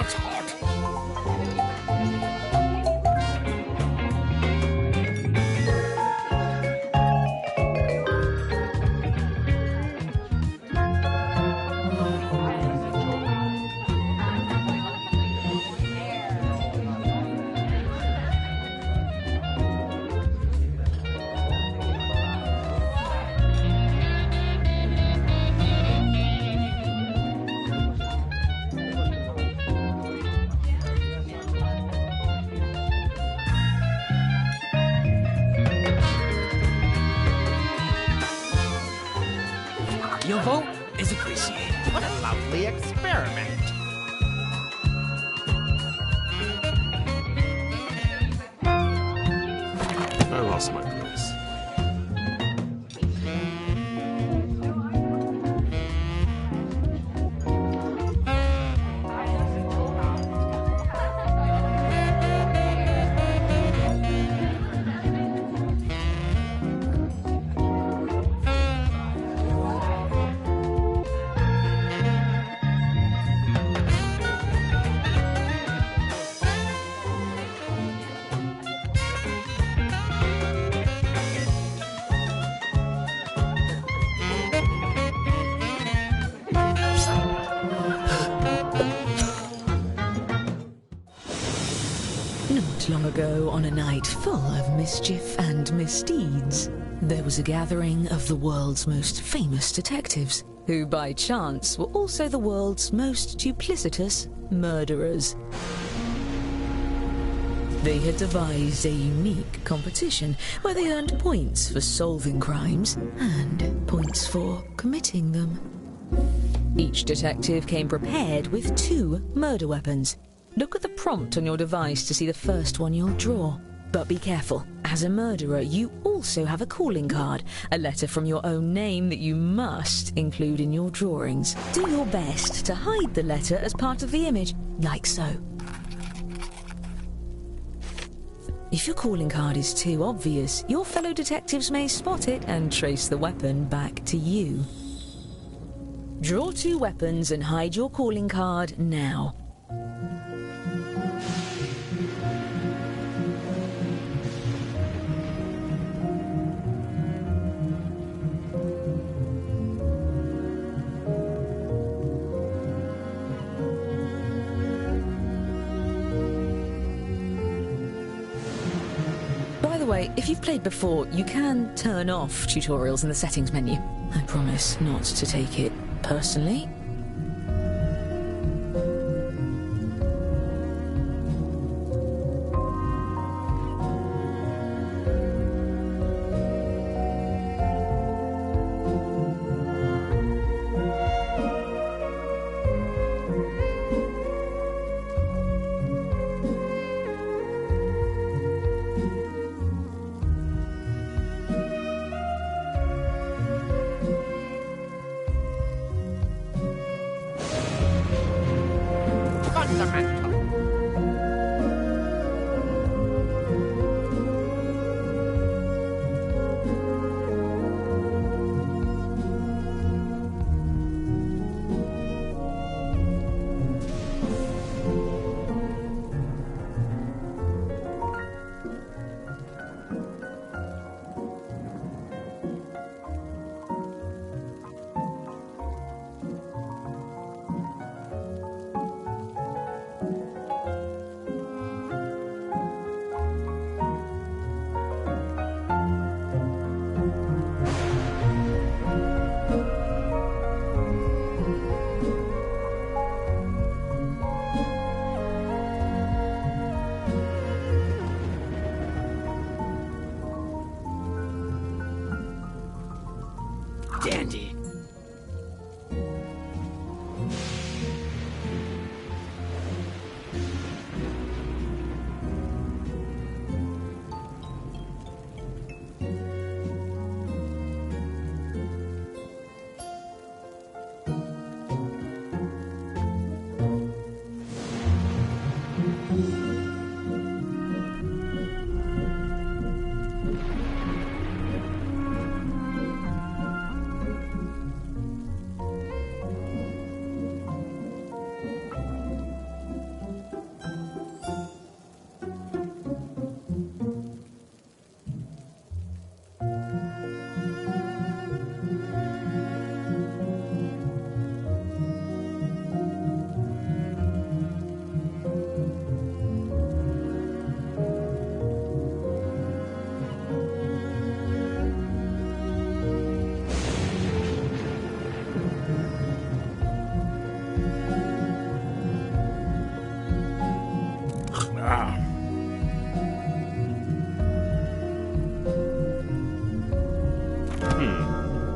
That's hot. Your vote is appreciated. What a lovely experiment. I lost my place. Not long ago, on a night full of mischief and misdeeds, there was a gathering of the world's most famous detectives, who by chance were also the world's most duplicitous murderers. They had devised a unique competition where they earned points for solving crimes and points for committing them. Each detective came prepared with 2 murder weapons. Look at the prompt on your device to see the first one you'll draw. But be careful. As a murderer, you also have a calling card, a letter from your own name that you must include in your drawings. Do your best to hide the letter as part of the image, like so. If your calling card is too obvious, your fellow detectives may spot it and trace the weapon back to you. Draw 2 weapons and hide your calling card now. By the way, if you've played before, you can turn off tutorials in the settings menu. I promise not to take it personally. dandy.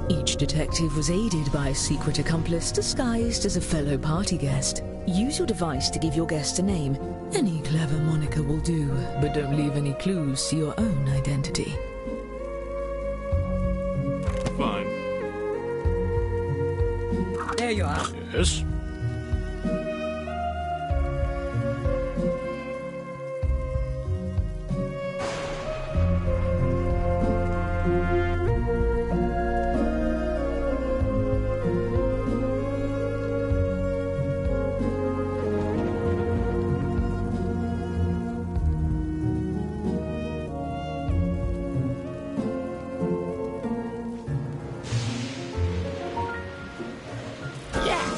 Each detective was aided by a secret accomplice disguised as a fellow party guest. Use your device to give your guest a name. Any clever moniker will do, but don't leave any clues to your own identity. Fine. There you are. Yes?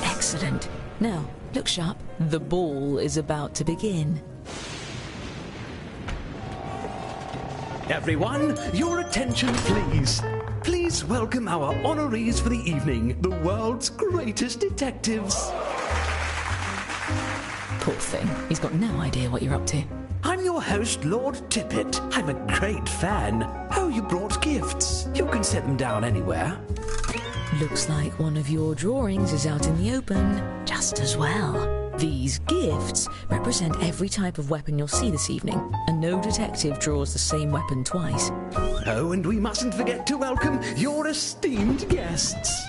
Excellent. Now, look sharp. The ball is about to begin. Everyone, your attention please. Please welcome our honorees for the evening, the world's greatest detectives. Poor thing. He's got no idea what you're up to. I'm your host, Lord Tippett. I'm a great fan. Oh, you brought gifts. You can set them down anywhere. Looks like one of your drawings is out in the open just as well. These gifts represent every type of weapon you'll see this evening, and no detective draws the same weapon twice. Oh, and we mustn't forget to welcome your esteemed guests.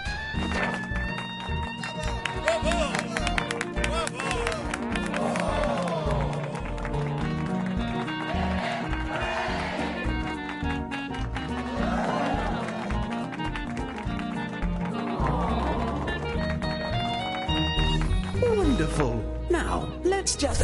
Wonderful. Now, let's just...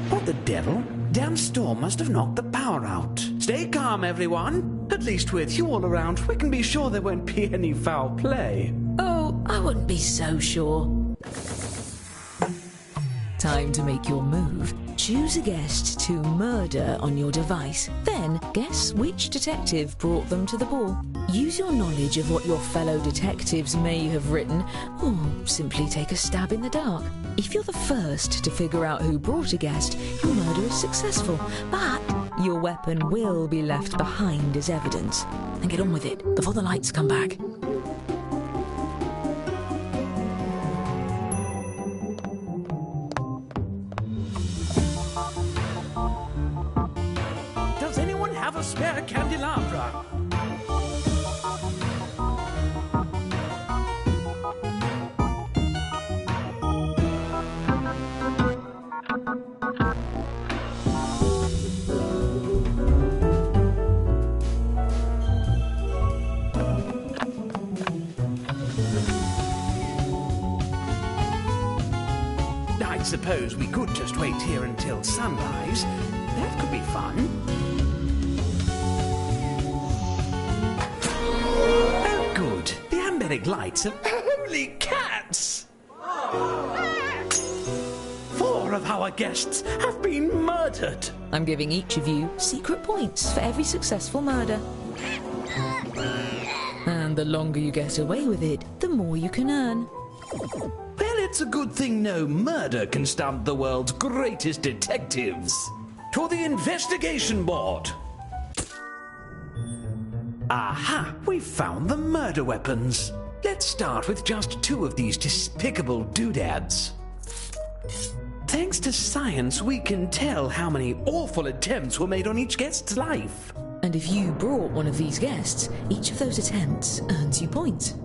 What the devil? Damn storm must have knocked the power out. Stay calm, everyone. At least with you all around, we can be sure there won't be any foul play. Oh, I wouldn't be so sure. Time to make your move. Choose a guest to murder on your device. Then guess which detective brought them to the ball. Use your knowledge of what your fellow detectives may have written, or simply take a stab in the dark. If you're the first to figure out who brought a guest, your murder is successful, but your weapon will be left behind as evidence. And get on with it before the lights come back. Does anyone have a spare candelabra? I suppose we could just wait here until sunrise. That could be fun. Oh, good. The amberic lights have... Holy cats! 4 of our guests have been murdered. I'm giving each of you secret points for every successful murder. And the longer you get away with it, the more you can earn. Well, it's a good thing no murder can stump the world's greatest detectives. To the investigation board. Aha! We've found the murder weapons. Let's start with just 2 of these despicable doodads. Thanks to science, we can tell how many awful attempts were made on each guest's life. And if you brought one of these guests, each of those attempts earns you points.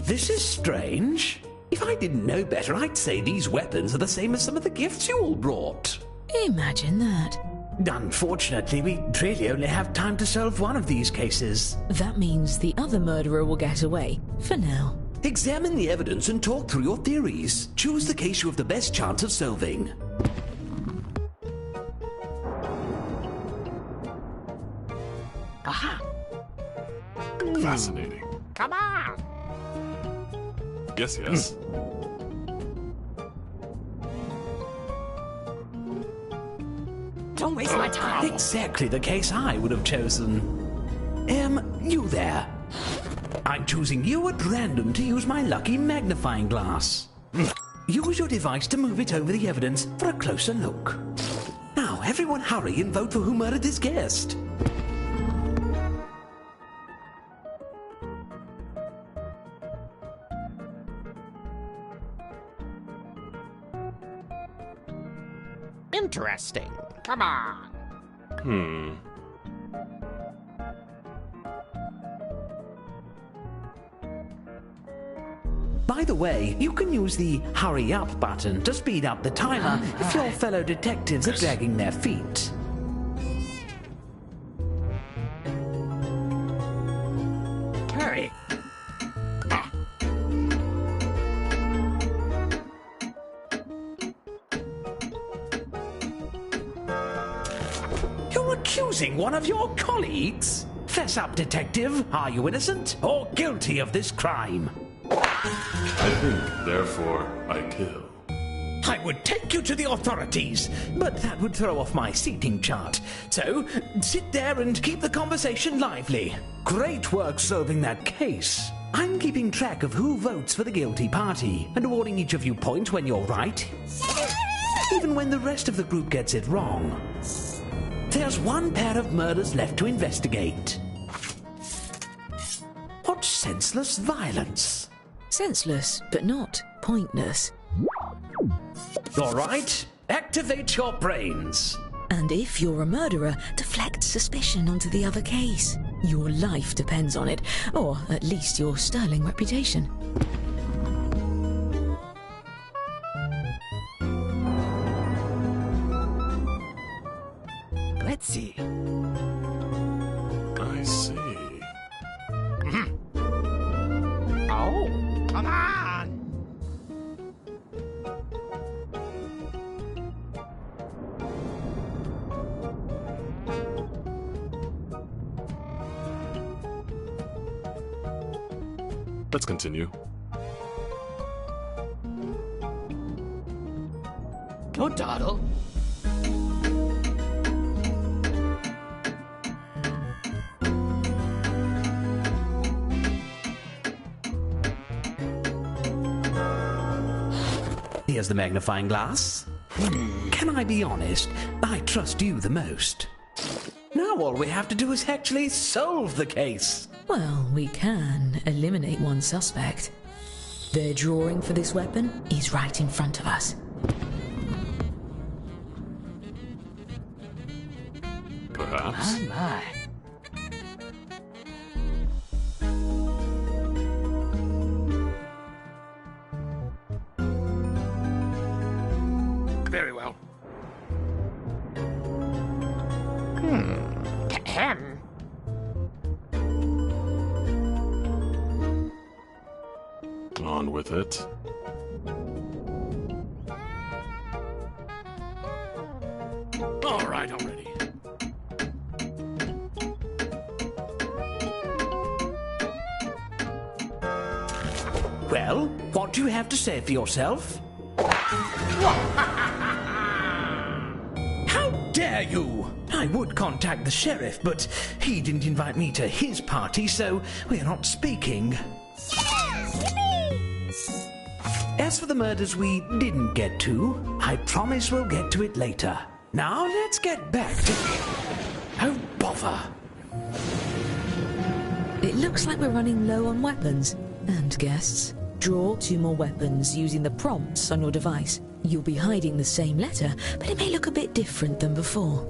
This is strange. If I didn't know better, I'd say these weapons are the same as some of the gifts you all brought. Imagine that. Unfortunately, we really only have time to solve one of these cases. That means the other murderer will get away, for now. Examine the evidence and talk through your theories. Choose the case you have the best chance of solving. Aha! Fascinating. Come on! Yes, yes. Don't waste my time. Exactly the case I would have chosen. You there. I'm choosing you at random to use my lucky magnifying glass. Use your device to move it over the evidence for a closer look. Now, everyone hurry and vote for who murdered this guest. Interesting. Come on. By the way, you can use the hurry up button to speed up the timer if your fellow detectives are dragging their feet. Hurry. You're accusing one of your colleagues? Fess up, detective. Are you innocent or guilty of this crime? I think, therefore, I kill. I would take you to the authorities, but that would throw off my seating chart. So, sit there and keep the conversation lively. Great work solving that case. I'm keeping track of who votes for the guilty party and awarding each of you points when you're right, even when the rest of the group gets it wrong. There's one pair of murders left to investigate. What senseless violence! Senseless, but not pointless. All right, activate your brains. And if you're a murderer, deflect suspicion onto the other case. Your life depends on it, or at least your sterling reputation. Let's see. I see. Oh, come on! Let's continue. Go, Doddle. Here's the magnifying glass. Can I be honest? I trust you the most. Now all we have to do is actually solve the case. Well, we can eliminate one suspect. Their drawing for this weapon is right in front of us. Perhaps. My. Very well. Ahem. On with it. All right already. Well, what do you have to say for yourself? How dare you! I would contact the sheriff, but he didn't invite me to his party, so we're not speaking. As for the murders we didn't get to, I promise we'll get to it later. Now let's get back to... Oh, bother! It looks like we're running low on weapons. And guests. Draw 2 more weapons using the prompts on your device. You'll be hiding the same letter, but it may look a bit different than before.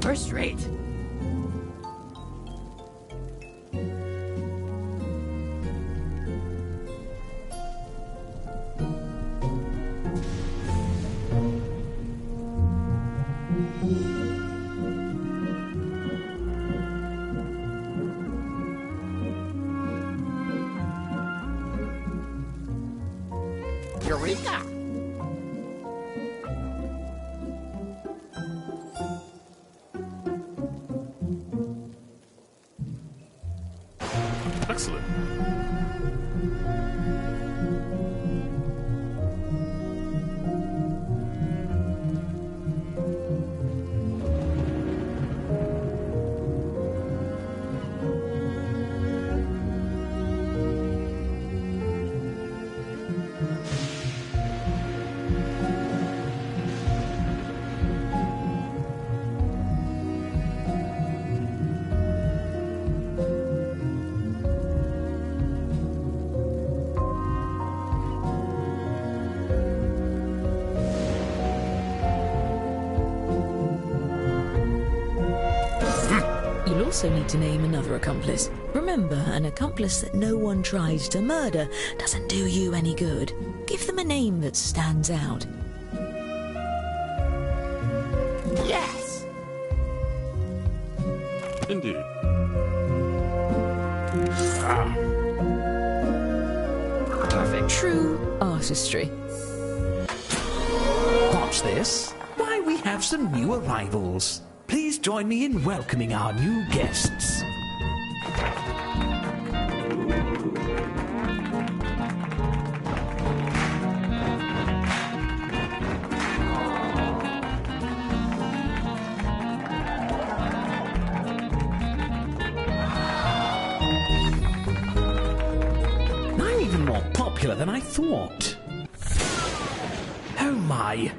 First rate. Eureka! Excellent. You'll also need to name another accomplice. Remember, an accomplice that no one tries to murder doesn't do you any good. Give them a name that stands out. Yes! Indeed. Perfect. True artistry. What's this? Why, we have some new arrivals. Please join me in welcoming our new guests. I'm even more popular than I thought. Oh my,